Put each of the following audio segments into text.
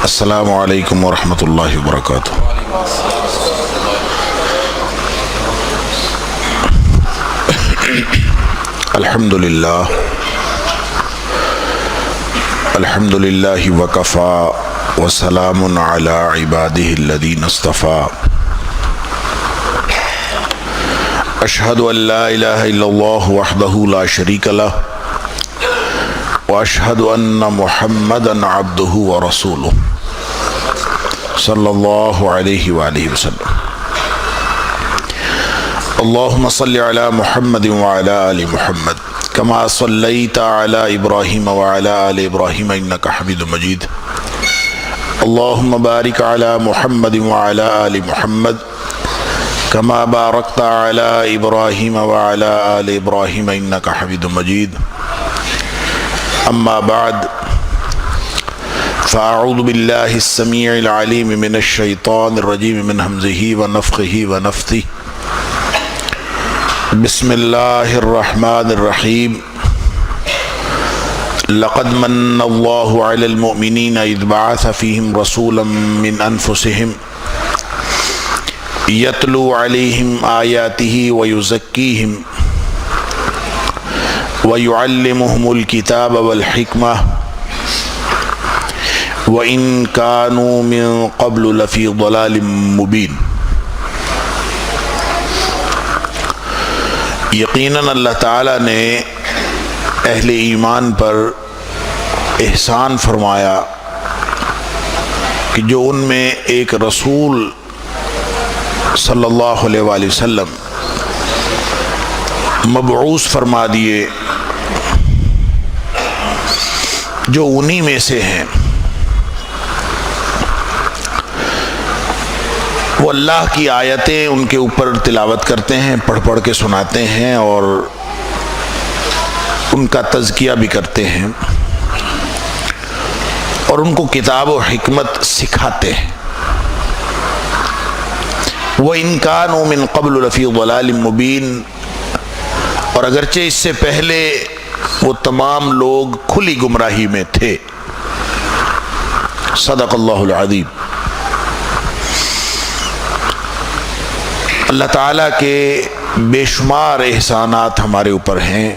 السلام علیکم ورحمۃ اللہ وبرکاتہ۔ الحمد للہ وکفی وسلام علی عبادہ الذین اصطفی۔ اشہد ان لا الہ الا اللہ وحدہ لا شریک لہ واشہد ان محمدا عبدہ ورسولہ صلی اللہ علیہ وآلہ وسلم۔ اللہم صلی علی محمد وعلی آل محمد کما صلیت علی ابراہیم وعلی آل ابراہیم انک حمید مجید۔ اللہم بارک علی محمد وعلی آل محمد کما بارکت علی ابراہیم وعلی آل ابراہیم انک حمید مجید۔ اما بعد فاعوذ باللہ السمیع العلیم من الشیطان الرجیم من ہمزہ ونفخہ ونفثہ۔ بسم اللہ الرحمن الرحیم۔ لقد من اللہ علی المؤمنین اذ بعث فیہم رسولا من انفسہم یتلو علیہم آیاتہ ویزکیہم وَيُعَلِّمُهُمُ الْكِتَابَ وَالْحِكْمَةَ وَإِن كَانُوا مِن قَبْلُ لَفِي ضَلَالٍ مُبِينٍ۔ یقیناً اللہ تعالیٰ نے اہل ایمان پر احسان فرمایا کہ جو ان میں ایک رسول صلی اللہ علیہ وآلہ وسلم مبعوث فرما دیے، جو انہی میں سے ہیں، وہ اللہ کی آیتیں ان کے اوپر تلاوت کرتے ہیں، پڑھ پڑھ کے سناتے ہیں اور ان کا تزکیہ بھی کرتے ہیں اور ان کو کتاب و حکمت سکھاتے ہیں۔ وَإِن كَانُوا مِن قَبْلُ لَفِي ضَلَالٍ مُبِينٍ، اور اگرچہ اس سے پہلے وہ تمام لوگ کھلی گمراہی میں تھے۔ صدق اللہ العظیم۔ اللہ تعالیٰ کے بے شمار احسانات ہمارے اوپر ہیں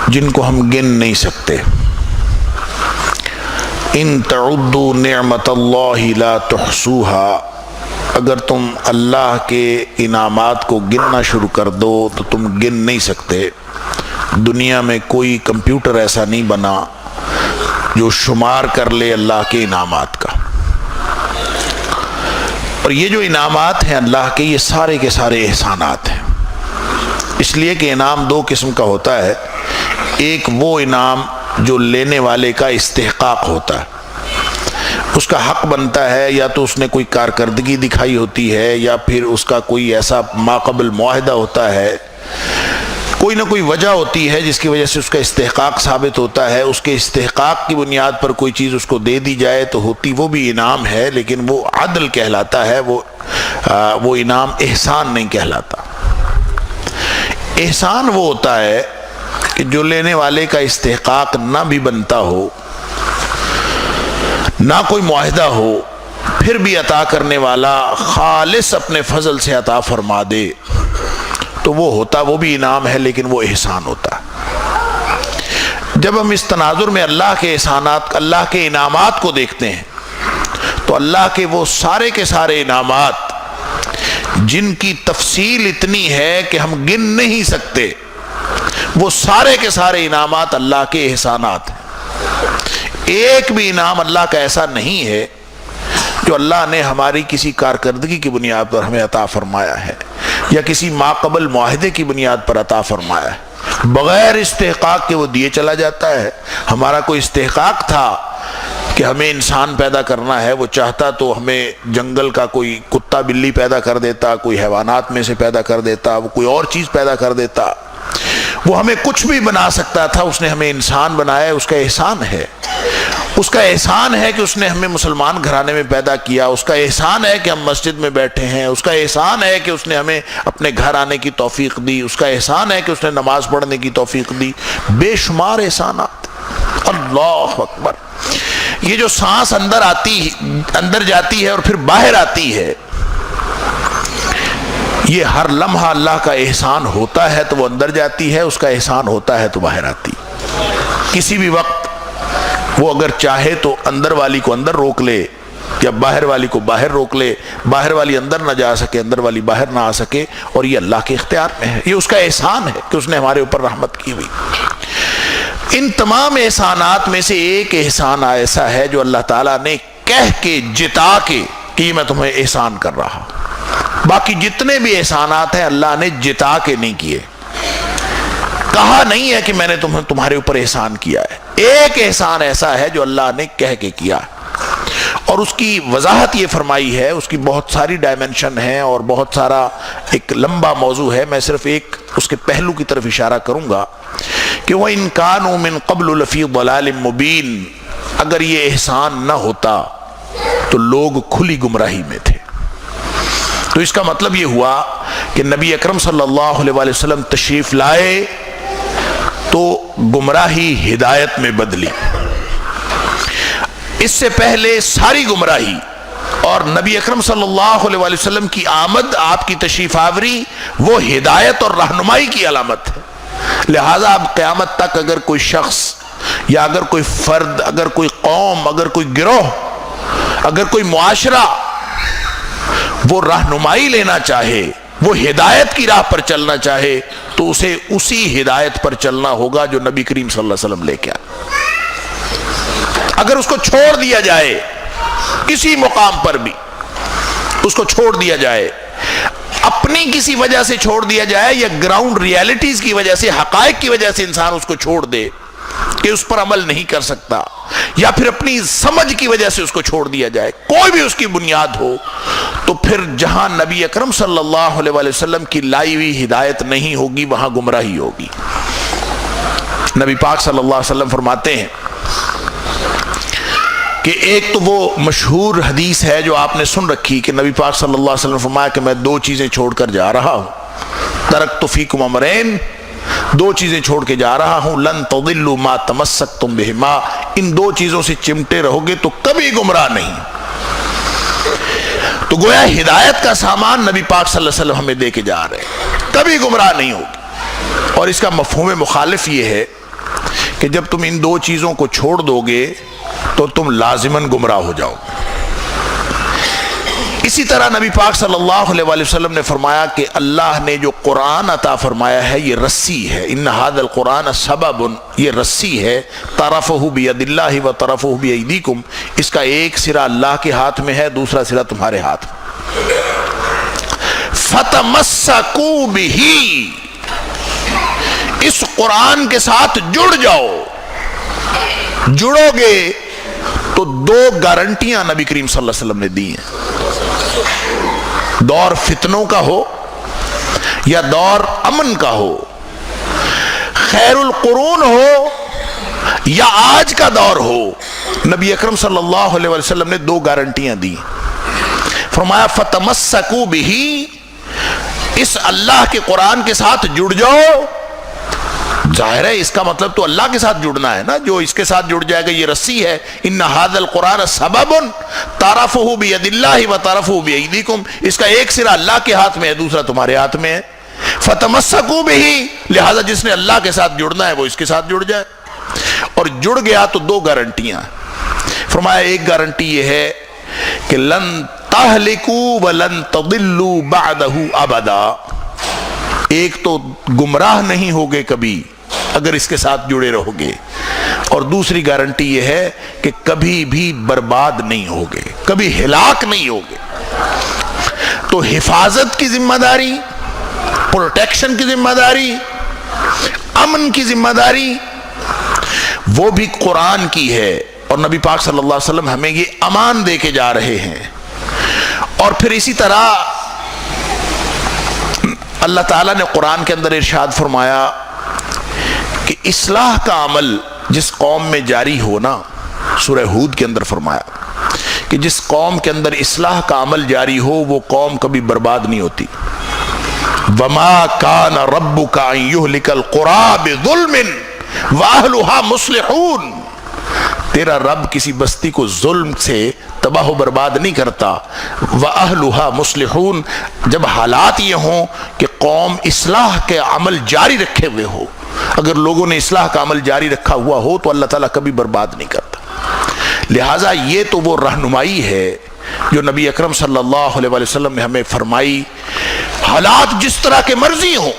جن کو ہم گن نہیں سکتے۔ ان تعدوا نعمت اللہ لا تحصوها، اگر تم اللہ کے انعامات کو گننا شروع کر دو تو تم گن نہیں سکتے۔ دنیا میں کوئی کمپیوٹر ایسا نہیں بنا جو شمار کر لے اللہ کے انعامات کا۔ اور یہ جو انعامات ہیں اللہ کے، یہ سارے کے سارے احسانات ہیں، اس لیے کہ انعام دو قسم کا ہوتا ہے۔ ایک وہ انعام جو لینے والے کا استحقاق ہوتا ہے، اس کا حق بنتا ہے، یا تو اس نے کوئی کارکردگی دکھائی ہوتی ہے یا پھر اس کا کوئی ایسا ماقبل معاہدہ ہوتا ہے، کوئی نہ کوئی وجہ ہوتی ہے جس کی وجہ سے اس کا استحقاق ثابت ہوتا ہے۔ اس کے استحقاق کی بنیاد پر کوئی چیز اس کو دے دی جائے تو ہوتی وہ بھی انعام ہے، لیکن وہ عدل کہلاتا ہے، وہ انعام احسان نہیں کہلاتا۔ احسان وہ ہوتا ہے کہ جو لینے والے کا استحقاق نہ بھی بنتا ہو، نہ کوئی معاہدہ ہو، پھر بھی عطا کرنے والا خالص اپنے فضل سے عطا فرما دے تو وہ بھی انعام ہے، لیکن وہ احسان ہوتا ہے۔ جب ہم اس تناظر میں اللہ کے احسانات، اللہ کے انعامات کو دیکھتے ہیں تو اللہ کے وہ سارے کے سارے انعامات جن کی تفصیل اتنی ہے کہ ہم گن نہیں سکتے، وہ سارے کے سارے انعامات اللہ کے احسانات ہیں۔ ایک بھی انعام اللہ کا ایسا نہیں ہے جو اللہ نے ہماری کسی کارکردگی کی بنیاد پر ہمیں عطا فرمایا ہے یا کسی ماقبل معاہدے کی بنیاد پر عطا فرمایا ہے، بغیر استحقاق کے وہ دیے چلا جاتا ہے۔ ہمارا کوئی استحقاق تھا کہ ہمیں انسان پیدا کرنا ہے، وہ چاہتا تو ہمیں جنگل کا کوئی کتا بلی پیدا کر دیتا، کوئی حیوانات میں سے پیدا کر دیتا، وہ کوئی اور چیز پیدا کر دیتا، وہ ہمیں کچھ بھی بنا سکتا تھا۔ اس نے ہمیں انسان بنایا، اس کا احسان ہے۔ اس کا احسان ہے کہ اس نے ہمیں مسلمان گھرانے میں پیدا کیا، اس کا احسان ہے کہ ہم مسجد میں بیٹھے ہیں، اس کا احسان ہے کہ اس نے ہمیں اپنے گھر آنے کی توفیق دی، اس کا احسان ہے کہ اس نے نماز پڑھنے کی توفیق دی۔ بے شمار احسانات۔ اللہ اکبر. یہ جو سانس اندر جاتی ہے اور پھر باہر آتی ہے، یہ ہر لمحہ اللہ کا احسان ہوتا ہے تو وہ اندر جاتی ہے، اس کا احسان ہوتا ہے تو باہر آتی. کسی بھی وقت وہ اگر چاہے تو اندر والی کو اندر روک لے یا باہر والی کو باہر روک لے، باہر والی اندر نہ جا سکے، اندر والی باہر نہ آ سکے، اور یہ اللہ کے اختیار میں ہے. یہ اس کا احسان ہے کہ اس نے ہمارے اوپر رحمت کی ہوئی. ان تمام احسانات میں سے ایک احسان ایسا ہے جو اللہ تعالیٰ نے کہہ کے جتا کے کہ میں تمہیں احسان کر رہا. باقی جتنے بھی احسانات ہیں اللہ نے جتا کے نہیں کیے، کہا نہیں ہے کہ میں نے تمہارے اوپر احسان کیا ہے. ایک احسان ایسا ہے جو اللہ نے کہہ کے کیا، اور اس کی وضاحت یہ فرمائی ہے. اس کی بہت ساری ڈائمنشن ہیں اور بہت سارا ایک لمبا موضوع ہے. میں صرف ایک اس کے پہلو کی طرف اشارہ کروں گا کہ وَإِن كَانُوا مِن قَبْلُ لَفِي ضَلَالٍ مُبِينٍ. اگر یہ احسان نہ ہوتا تو لوگ کھلی گمراہی میں تھے. تو اس کا مطلب یہ ہوا کہ نبی اکرم صلی اللہ علیہ وسلم تشریف لائے تو گمراہی ہدایت میں بدلی. اس سے پہلے ساری گمراہی، اور نبی اکرم صلی اللہ علیہ وسلم کی آمد، آپ کی تشریف آوری، وہ ہدایت اور رہنمائی کی علامت ہے. لہذا اب قیامت تک اگر کوئی شخص یا اگر کوئی فرد، اگر کوئی قوم، اگر کوئی گروہ، اگر کوئی معاشرہ وہ رہنمائی لینا چاہے، وہ ہدایت کی راہ پر چلنا چاہے، تو اسے اسی ہدایت پر چلنا ہوگا جو نبی کریم صلی اللہ علیہ وسلم لے کے آئے. اگر اس کو چھوڑ دیا جائے، کسی مقام پر بھی اس کو چھوڑ دیا جائے، اپنی کسی وجہ سے چھوڑ دیا جائے یا گراؤنڈ ریالٹیز کی وجہ سے، حقائق کی وجہ سے انسان اس کو چھوڑ دے کہ اس پر عمل نہیں کر سکتا، یا پھر اپنی سمجھ کی وجہ سے اس کو چھوڑ دیا جائے، کوئی بھی اس کی بنیاد ہو، تو پھر جہاں نبی اکرم صلی اللہ علیہ وسلم کی لائی ہوئی ہدایت نہیں ہوگی وہاں گمراہی ہوگی. نبی پاک صلی اللہ علیہ وسلم فرماتے ہیں کہ ایک تو وہ مشہور حدیث ہے جو آپ نے سن رکھی کہ نبی پاک صلی اللہ علیہ وسلم فرمایا کہ میں دو چیزیں چھوڑ کر جا رہا ہوں. ترکت فیکم امرین، دو چیزیں چھوڑ کے جا رہا ہوں. لن تضلوا ما تمسکتم بہما، ان دو چیزوں سے چمٹے رہو گے تو کبھی گمراہ نہیں. تو گویا ہدایت کا سامان نبی پاک صلی اللہ علیہ وسلم ہمیں دے کے جا رہے ہیں، کبھی گمراہ نہیں ہوگی. اور اس کا مفہوم مخالف یہ ہے کہ جب تم ان دو چیزوں کو چھوڑ دو گے تو تم لازماً گمراہ ہو جاؤ. اسی طرح نبی پاک صلی اللہ علیہ وسلم نے فرمایا کہ اللہ نے جو قرآن عطا فرمایا ہے یہ رسی ہے. ان ھذا القرآن سبب، یہ رسی ہے. طرفہ بید اللہ و طرفہ بایدیکم، اس کا ایک سرا اللہ کے ہاتھ میں ہے، دوسرا سرا تمہارے ہاتھ میں. فتمسکوا بہ، اس قرآن کے ساتھ جڑ جاؤ. جڑو گے تو دو گارنٹیاں نبی کریم صلی اللہ علیہ وسلم نے دی ہیں. دور فتنوں کا ہو یا دور امن کا ہو، خیر القرون ہو یا آج کا دور ہو، نبی اکرم صلی اللہ علیہ وسلم نے دو گارنٹیاں دی. فرمایا فتمسکوا بہ، اس اللہ کے قرآن کے ساتھ جڑ جاؤ. ظاہر ہے اس کا مطلب تو اللہ کے ساتھ جڑنا ہے نا، جو اس کے ساتھ جڑ جائے گا یہ رسی ہے. ان ھذا القرآن سبب طرفہ بید اللہ و طرفہ بایدیکم، اس کا ایک سرا اللہ کے ہاتھ میں ہے، دوسرا تمہارے ہاتھ میں ہے. فتمسکوا بہ، لہذا جس نے اللہ کے ساتھ جڑنا ہے وہ اس کے ساتھ جڑ جائے. اور جڑ گیا تو دو گارنٹیاں. فرمایا ایک گارنٹی یہ ہے کہ لن تہلکوا ولن تضلوا بعدہ ابدا، ایک تو گمراہ نہیں ہوگے کبھی اگر اس کے ساتھ جڑے رہو گے، اور دوسری گارنٹی یہ ہے کہ کبھی بھی برباد نہیں ہوگے، کبھی ہلاک نہیں ہوگے. تو حفاظت کی ذمہ داری، پروٹیکشن کی ذمہ داری، امن کی ذمہ داری وہ بھی قرآن کی ہے، اور نبی پاک صلی اللہ علیہ وسلم ہمیں یہ امان دے کے جا رہے ہیں. اور پھر اسی طرح اللہ تعالیٰ نے قرآن کے اندر ارشاد فرمایا کہ اصلاح کا عمل جس قوم میں جاری ہونا، سورہ ہود کے اندر فرمایا کہ جس قوم کے اندر اصلاح کا عمل جاری ہو وہ قوم کبھی برباد نہیں ہوتی. وَمَا كَانَ رَبُّكَ أَن يُهْلِكَ الْقُرَىٰ بِظُلْمٍ وَأَهْلُهَا مُصْلِحُونَ، تیرا رب کسی بستی کو ظلم سے تباہ و برباد نہیں کرتا. وَأَهْلُهَا مُصْلِحُونَ، جب حالات یہ ہوں کہ قوم اصلاح کے عمل جاری رکھے ہوئے ہو، اگر لوگوں نے اصلاح کا عمل جاری رکھا ہوا ہو تو اللہ تعالیٰ کبھی برباد نہیں کرتا. لہٰذا یہ تو وہ رہنمائی ہے جو نبی اکرم صلی اللہ علیہ وسلم نے ہمیں فرمائی. حالات جس طرح کے مرضی ہوں،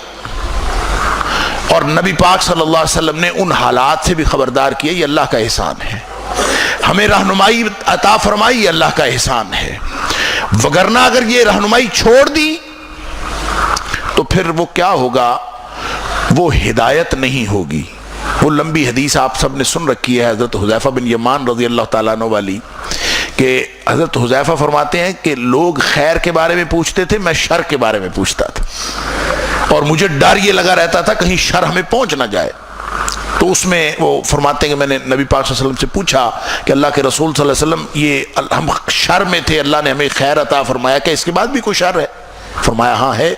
اور نبی پاک صلی اللہ علیہ وسلم نے ان حالات سے بھی خبردار کیا، یہ اللہ کا احسان ہے. ہمیں رہنمائی عطا فرمائی، یہ اللہ کا احسان ہے. وگرنہ اگر یہ رہنمائی چھوڑ دی تو پھر وہ کیا ہوگا؟ وہ ہدایت نہیں ہوگی. وہ لمبی حدیث آپ سب نے سن رکھی ہے حضرت حذیفہ بن یمان رضی اللہ تعالیٰ عنہ والی، کہ حضرت حذیفہ فرماتے ہیں کہ لوگ خیر کے بارے میں پوچھتے تھے، میں شر کے بارے میں پوچھتا تھا، اور مجھے ڈر یہ لگا رہتا تھا کہیں شر ہمیں پہنچ نہ جائے. تو اس میں وہ فرماتے ہیں کہ میں نے نبی پاک صلی اللہ علیہ وسلم سے پوچھا کہ اللہ کے رسول صلی اللہ علیہ وسلم، یہ ہم شر میں تھے، اللہ نے ہمیں خیر عطا فرمایا، کہ اس کے بعد بھی کوئی شر ہے؟ فرمایا ہاں ہے.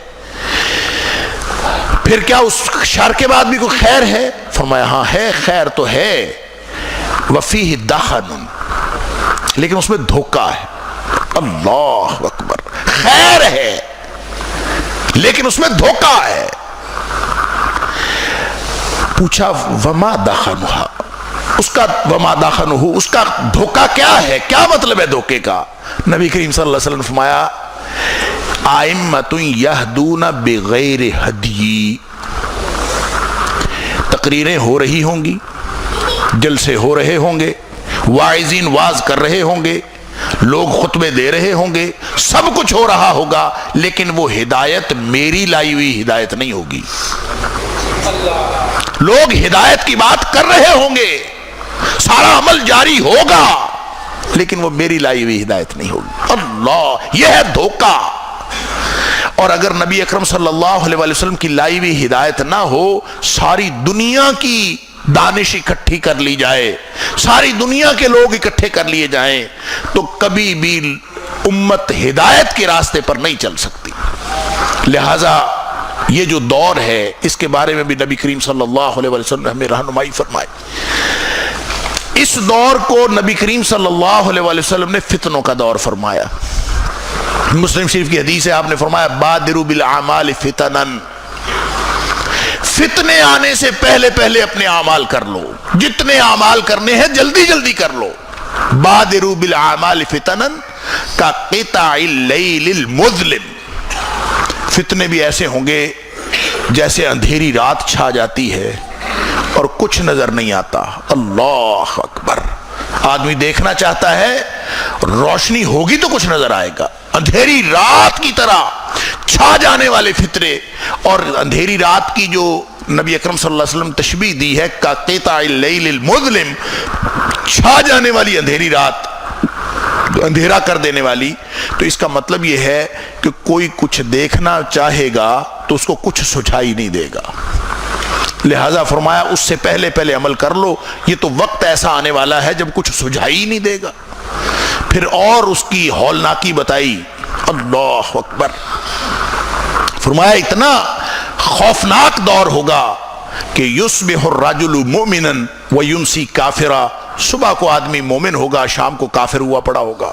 پھر کیا اس شر کے بعد بھی کوئی خیر ہے؟ فرمایا ہاں ہے، خیر تو ہے. وفیہ دخن، لیکن اس میں دھوکہ ہے. اللہ اکبر، خیر ہے لیکن اس میں دھوکہ ہے. پوچھا وما دخنھا، اس کا وما دخنہ، اس کا دھوکہ کیا ہے؟ کیا مطلب ہے دھوکے کا؟ نبی کریم صلی اللہ علیہ وسلم فرمایا ائمۃ یہدون بغیر ہدی، تقریریں ہو رہی ہوں گی، جلسے ہو رہے ہوں گے، واعظین واعظ کر رہے ہوں گے، لوگ خطبے دے رہے ہوں گے، سب کچھ ہو رہا ہوگا، لیکن وہ ہدایت میری لائی ہوئی ہدایت نہیں ہوگی. لوگ ہدایت کی بات کر رہے ہوں گے، سارا عمل جاری ہوگا، لیکن وہ میری لائی ہوئی ہدایت نہیں ہوگی. اللہ، یہ ہے دھوکہ. اور اگر نبی اکرم صلی اللہ علیہ وسلم کی لائی ہوئی ہدایت نہ ہو، ساری دنیا کی دانش اکٹھی کر لی جائے، ساری دنیا کے لوگ اکٹھے کر لیے جائیں، تو کبھی بھی امت ہدایت کے راستے پر نہیں چل سکتی. لہذا یہ جو دور ہے، اس کے بارے میں بھی نبی کریم صلی اللہ علیہ وسلم نے ہمیں رہنمائی فرمائی. اس دور کو نبی کریم صلی اللہ علیہ وسلم نے فتنوں کا دور فرمایا. مسلم شریف کی حدیث ہے، آپ نے فرمایا بادروا بالاعمال فتنا، فتنے آنے سے پہلے پہلے اپنے اعمال کر لو، جتنے اعمال کرنے ہیں جلدی جلدی کر لو. بادروا بالاعمال فتنا کقطع اللیل المظلم، فتنے بھی ایسے ہوں گے جیسے اندھیری رات چھا جاتی ہے اور کچھ نظر نہیں آتا. اللہ اکبر، آدمی دیکھنا چاہتا ہے، روشنی ہوگی تو کچھ نظر آئے گا. اندھیری رات کی طرح چھا جانے والے فتنے، اور اندھیری رات کی جو نبی اکرم صلی اللہ علیہ وسلم تشبیہ دی ہے کا قطع اللیل المظلم، چھا جانے والی اندھیری رات، اندھیرا کر دینے والی. تو اس کا مطلب یہ ہے کہ کوئی کچھ دیکھنا چاہے گا تو اس کو کچھ سجھائی نہیں دے گا. لہذا فرمایا اس سے پہلے پہلے عمل کر لو، یہ تو وقت ایسا آنے والا ہے جب کچھ سجھائی نہیں دے گا. پھر اور اس کی ہولناکی بتائی. اللہ اکبر، فرمایا اتنا خوفناک دور ہوگا کہ یصبح الرجل مؤمنا وینسی کافرا، صبح کو آدمی مومن ہوگا، شام کو کافر ہوا پڑا ہوگا.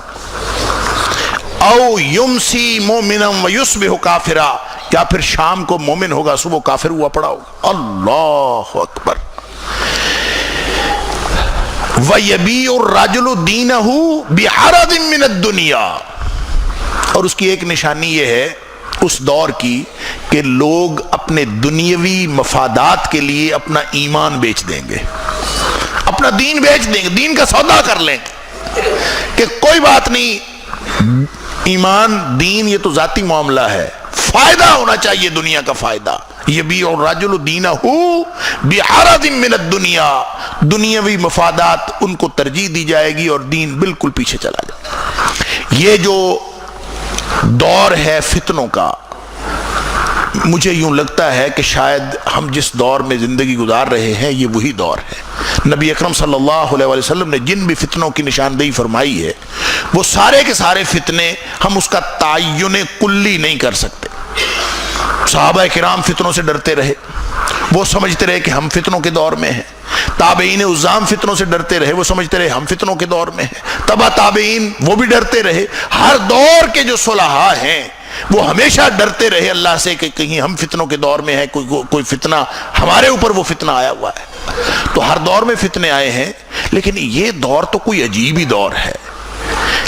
او یمسی مومنا ویصبح کافرا، یا پھر شام کو مومن ہوگا، صبح کافر ہوا پڑا ہوگا. اللہ اکبر. وَيَبِيعُ الرَّجُلُ دِينَهُ بِعَرَضٍ مِّنَ الدُّنْيَا، اور اس کی ایک نشانی یہ ہے اس دور کی کہ لوگ اپنے دنیاوی مفادات کے لیے اپنا ایمان بیچ دیں گے، اپنا دین بیچ دیں گے، دین کا سودا کر لیں گے کہ کوئی بات نہیں، ایمان دین یہ تو ذاتی معاملہ ہے، فائدہ ہونا چاہیے دنیا کا فائدہ. یبیع الرجل دینہ بعرض من الدنیا، دنیاوی مفادات ان کو ترجیح دی جائے گی اور دین بالکل پیچھے چلا جائے گا. یہ جو دور ہے فتنوں کا، مجھے یوں لگتا ہے کہ شاید ہم جس دور میں زندگی گزار رہے ہیں یہ وہی دور ہے. نبی اکرم صلی اللہ علیہ وسلم نے جن بھی فتنوں کی نشاندہی فرمائی ہے، وہ سارے کے سارے فتنے ہم اس کا تعین کلی نہیں کر سکتے. صحابہ کرام فتنوں سے ڈرتے رہے، وہ سمجھتے رہے کہ ہم فتنوں کے دور میں ہیں. تابعین عظام فتنوں سے ڈرتے رہے، وہ سمجھتے رہے ہم فتنوں کے دور میں ہیں، تبع تابعین وہ بھی ڈرتے رہے، ہر دور کے جو صلحاء ہیں وہ ہمیشہ ڈرتے رہے اللہ سے کہ کہیں ہم فتنوں کے دور میں ہیں، کوئی فتنہ ہمارے اوپر وہ فتنہ آیا ہوا ہے۔ تو ہر دور میں فتنے آئے ہیں، لیکن یہ دور تو کوئی عجیب ہی دور ہے،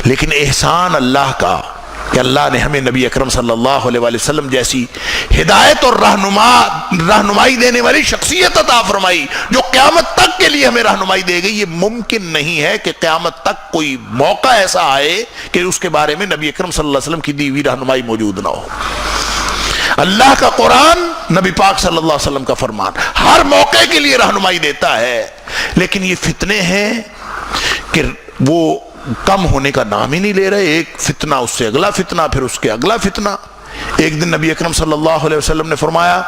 لیکن احسان اللہ کا کہ اللہ نے ہمیں نبی اکرم صلی اللہ علیہ وآلہ وسلم جیسی ہدایت اور رہنمائی دینے والی شخصیت عطا فرمائی جو قیامت تک کے لیے ہمیں رہنمائی دے گئی۔ یہ ممکن نہیں ہے کہ قیامت تک کوئی موقع ایسا آئے کہ اس کے بارے میں نبی اکرم صلی اللہ علیہ وسلم کی دی ہوئی رہنمائی موجود نہ ہو۔ اللہ کا قرآن، نبی پاک صلی اللہ علیہ وسلم کا فرمان ہر موقع کے لیے رہنمائی دیتا ہے، لیکن یہ فتنے ہیں کہ وہ کم ہونے کا نام ہی نہیں لے رہے، ایک فتنہ اس سے اگلا فتنہ، پھر اس کے اگلا فتنہ۔ ایک دن نبی اکرم صلی اللہ علیہ وسلم نے فرمایا،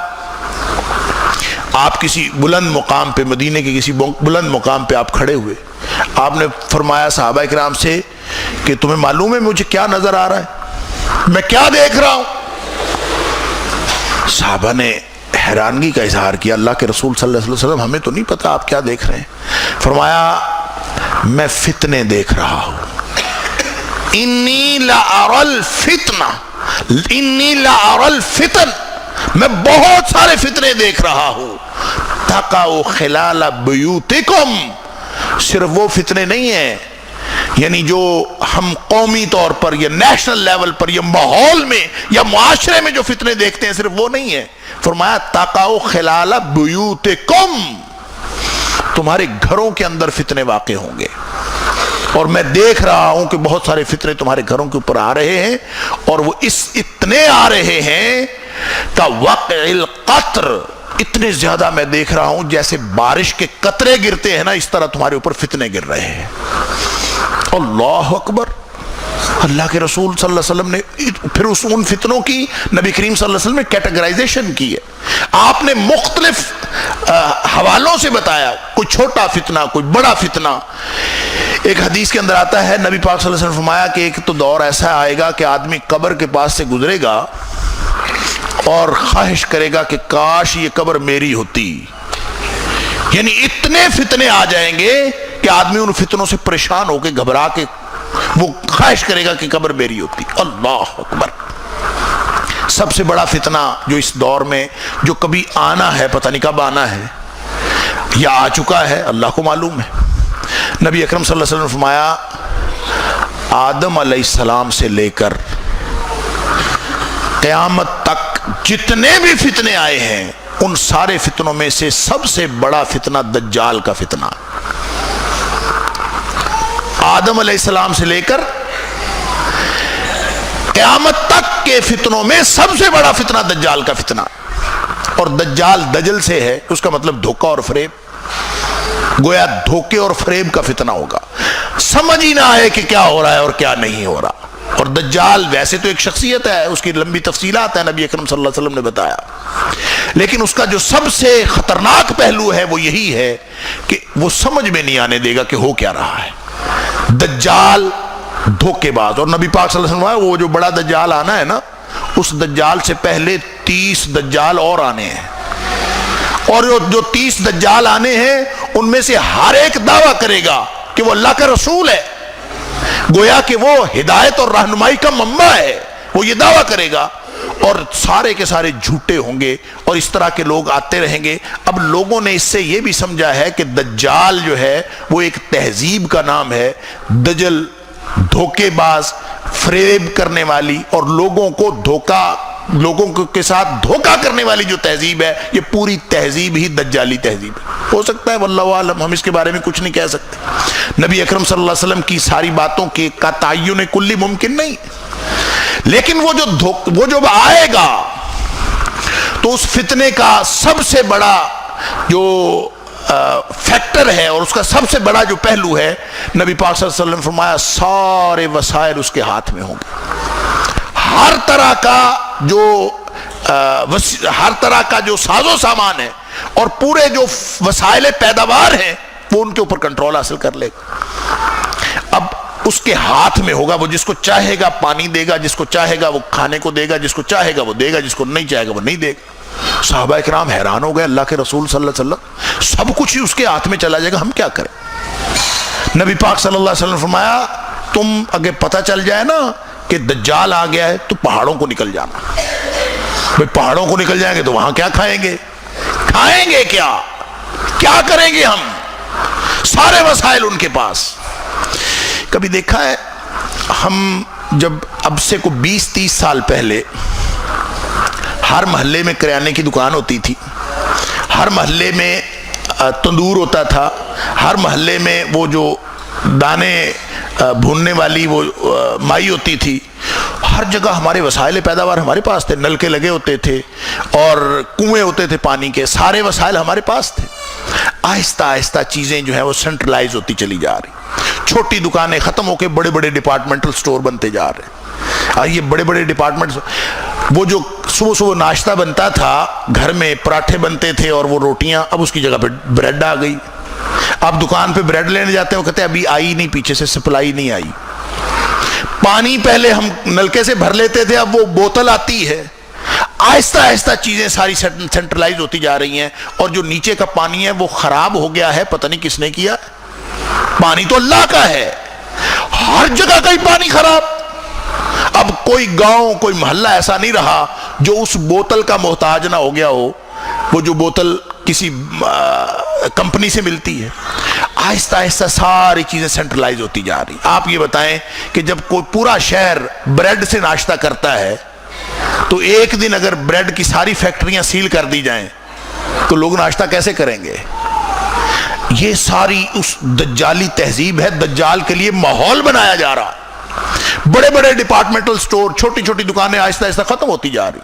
آپ کسی بلند مقام پہ، مدینے کے کسی بلند مقام پہ آپ کھڑے ہوئے، آپ نے فرمایا صحابہ کرام سے کہ تمہیں معلوم ہے مجھے کیا نظر آ رہا ہے، میں کیا دیکھ رہا ہوں؟ صحابہ نے حیرانگی کا اظہار کیا، اللہ کے رسول صلی اللہ علیہ وسلم ہمیں تو نہیں پتا آپ کیا دیکھ رہے ہیں۔ فرمایا میں فتنے دیکھ رہا ہوں، انی لأری الفتنہ، انی لأری الفتن، میں بہت سارے فتنے دیکھ رہا ہوں، تقع خلال بیوتکم، صرف وہ فتنے نہیں ہیں یعنی جو ہم قومی طور پر یا نیشنل لیول پر یا ماحول میں یا معاشرے میں جو فتنے دیکھتے ہیں صرف وہ نہیں ہے، فرمایا تقع خلال بیوتکم، تمہارے گھروں کے اندر فتنے واقع ہوں گے، اور میں دیکھ رہا ہوں کہ بہت سارے فتنے تمہارے گھروں کے اوپر آ رہے ہیں، اور وہ اتنے آ رہے ہیں کہ وقع القطر، اتنے زیادہ میں دیکھ رہا ہوں جیسے بارش کے قطرے گرتے ہیں نا، اس طرح تمہارے اوپر فتنے گر رہے ہیں۔ اللہ اکبر، اللہ کے رسول صلی اللہ علیہ وسلم نے پھر ان فتنوں کی نبی کریم صلی اللہ علیہ وسلم نے کیٹیگرائزیشن کی ہے، آپ نے مختلف حوالوں سے بتایا، کوئی چھوٹا فتنہ، کوئی بڑا فتنہ۔ ایک حدیث کے اندر آتا ہے نبی پاک صلی اللہ علیہ وسلم نے فرمایا کہ ایک تو دور ایسا آئے گا کہ آدمی قبر کے پاس سے گزرے گا اور خواہش کرے گا کہ کاش یہ قبر میری ہوتی، یعنی اتنے فتنے آ جائیں گے کہ آدمی ان فتنوں سے پریشان ہو کے گھبرا کے وہ خواہش کرے گا کہ قبر میری ہوتی۔ اللہ اکبر، سب سے بڑا فتنہ جو اس دور میں جو کبھی آنا ہے، پتہ نہیں کب آنا ہے یا آ چکا ہے، اللہ کو معلوم ہے۔ نبی اکرم صلی اللہ علیہ وسلم نے فرمایا آدم علیہ السلام سے لے کر قیامت تک جتنے بھی فتنے آئے ہیں ان سارے فتنوں میں سے سب سے بڑا فتنہ دجال کا فتنہ، آدم علیہ السلام سے لے کر قیامت تک کے فتنوں میں سب سے بڑا فتنہ دجال کا فتنہ، اور دجال دجل سے ہے، اس کا مطلب دھوکہ اور فریب، گویا دھوکے اور فریب کا فتنہ ہوگا، سمجھ ہی نہ آئے کہ کیا ہو رہا ہے اور کیا نہیں ہو رہا۔ اور دجال ویسے تو ایک شخصیت ہے، اس کی لمبی تفصیلات ہیں، نبی اکرم صلی اللہ علیہ وسلم نے بتایا، لیکن اس کا جو سب سے خطرناک پہلو ہے وہ یہی ہے کہ وہ سمجھ میں نہیں آنے دے گا کہ ہو کیا رہا ہے۔ دجال دھوکے باز، اور نبی پاک صلی اللہ علیہ وسلم وہ جو بڑا دجال آنا ہے نا، اس دجال سے پہلے 30 دجال اور آنے ہیں، اور جو 30 دجال آنے ہیں ان میں سے ہر ایک دعویٰ کرے گا کہ وہ اللہ کا رسول ہے، گویا کہ وہ ہدایت اور رہنمائی کا منبع ہے، وہ یہ دعویٰ کرے گا، اور سارے کے سارے جھوٹے ہوں گے، اور اس طرح کے لوگ آتے رہیں گے۔ اب لوگوں نے اس سے یہ بھی سمجھا ہے کہ دجال جو ہے وہ ایک تہذیب کا نام ہے، دجل دھوکے باز، فریب کرنے والی اور لوگوں کے ساتھ دھوکہ کرنے والی جو تہذیب ہے، یہ پوری تہذیب ہی دجالی تہذیب ہے۔ ہو سکتا ہے واللہ عالم، ہم اس کے بارے میں کچھ نہیں کہہ سکتے، نبی اکرم صلی اللہ علیہ وسلم کی ساری باتوں کا تعین کلی ممکن نہیں، لیکن وہ جو آئے گا تو اس فتنے کا سب سے بڑا جو فیکٹر ہے اور اس کا سب سے بڑا جو پہلو ہے، نبی پاک صلی اللہ علیہ وسلم نے فرمایا سارے وسائل اس کے ہاتھ میں ہوں گے، ہر طرح کا جو ساز و سامان ہے اور پورے جو وسائل پیداوار ہیں وہ ان کے اوپر کنٹرول حاصل کر لے گا۔ اب اس کے ہاتھ میں ہوگا، وہ جس کو چاہے گا پانی دے گا، جس کو چاہے گا وہ کھانے کو دے گا، جس کو چاہے گا وہ دے گا، جس کو نہیں چاہے گا وہ نہیں دے گا۔ صحابہ کرام حیران ہو گئے، اللہ کے رسول صلی اللہ علیہ وسلم سب کچھ ہی اس کے ہاتھ میں چلا جائے گا، ہم کیا کریں؟ نبی پاک صلی اللہ علیہ وسلم نے فرمایا تم اگر پتہ چل جائے نا کہ دجال آ گیا ہے تو پہاڑوں کو نکل جانا. بھئی پہاڑوں کو نکل جائیں گے تو وہاں کیا کھائیں گے؟ کھائیں گے کیا کریں گے؟ ہم سارے وسائل ان کے پاس. کبھی دیکھا ہے ہم جب اب سے کو 20-30 سال پہلے ہر محلے میں کریانے کی دکان ہوتی تھی، ہر محلے میں تندور ہوتا تھا، ہر محلے میں وہ جو دانے بھوننے والی وہ مائی ہوتی تھی، ہر جگہ ہمارے وسائل پیداوار ہمارے پاس تھے، نلکے لگے ہوتے تھے اور کنویں ہوتے تھے پانی کے، سارے وسائل ہمارے پاس تھے. آہستہ آہستہ چیزیں جو ہیں وہ سینٹرلائز ہوتی چلی جا رہی، چھوٹی دکانیں ختم ہو کے بڑے بڑے ڈپارٹمنٹل سٹور بنتے جا رہے ہیں. یہ بڑے بڑے ڈپارٹمنٹ، وہ جو صبح صبح ناشتہ بنتا تھا گھر میں، پراٹھے بنتے تھے اور وہ روٹیاں، اب اس کی جگہ پہ بریڈ آ گئی. آپ دکان پہ بریڈ لینے جاتے ہیں وہ کہتے ہیں ابھی آئی نہیں، پیچھے سے سپلائی نہیں آئی. پانی پہلے ہم نلکے سے بھر لیتے تھے، اب وہ بوتل آتی ہے. آہستہ آہستہ چیزیں ساری سینٹرلائز ہوتی جا رہی ہیں، اور جو نیچے کا پانی ہے وہ خراب ہو گیا ہے، پتہ نہیں کس نے کیا. پانی تو اللہ کا ہے، ہر جگہ کا ہی پانی خراب. اب کوئی گاؤں کوئی محلہ ایسا نہیں رہا جو اس بوتل کا محتاج نہ ہو گیا ہو، وہ جو بوتل کسی کمپنی سے ملتی ہے. آہستہ آہستہ ساری چیزیں سینٹرلائز ہوتی جا رہی. آپ یہ بتائیں کہ جب کوئی پورا شہر بریڈ سے ناشتہ کرتا ہے تو ایک دن اگر بریڈ کی ساری فیکٹریاں سیل کر دی جائیں تو لوگ ناشتہ کیسے کریں گے؟ یہ ساری اس دجالی تہذیب ہے. دجال کے لیے ماحول بنایا جا رہا. بڑے بڑے ڈپارٹمنٹل سٹور، چھوٹی چھوٹی دکانیں آہستہ آہستہ ختم ہوتی جا رہی.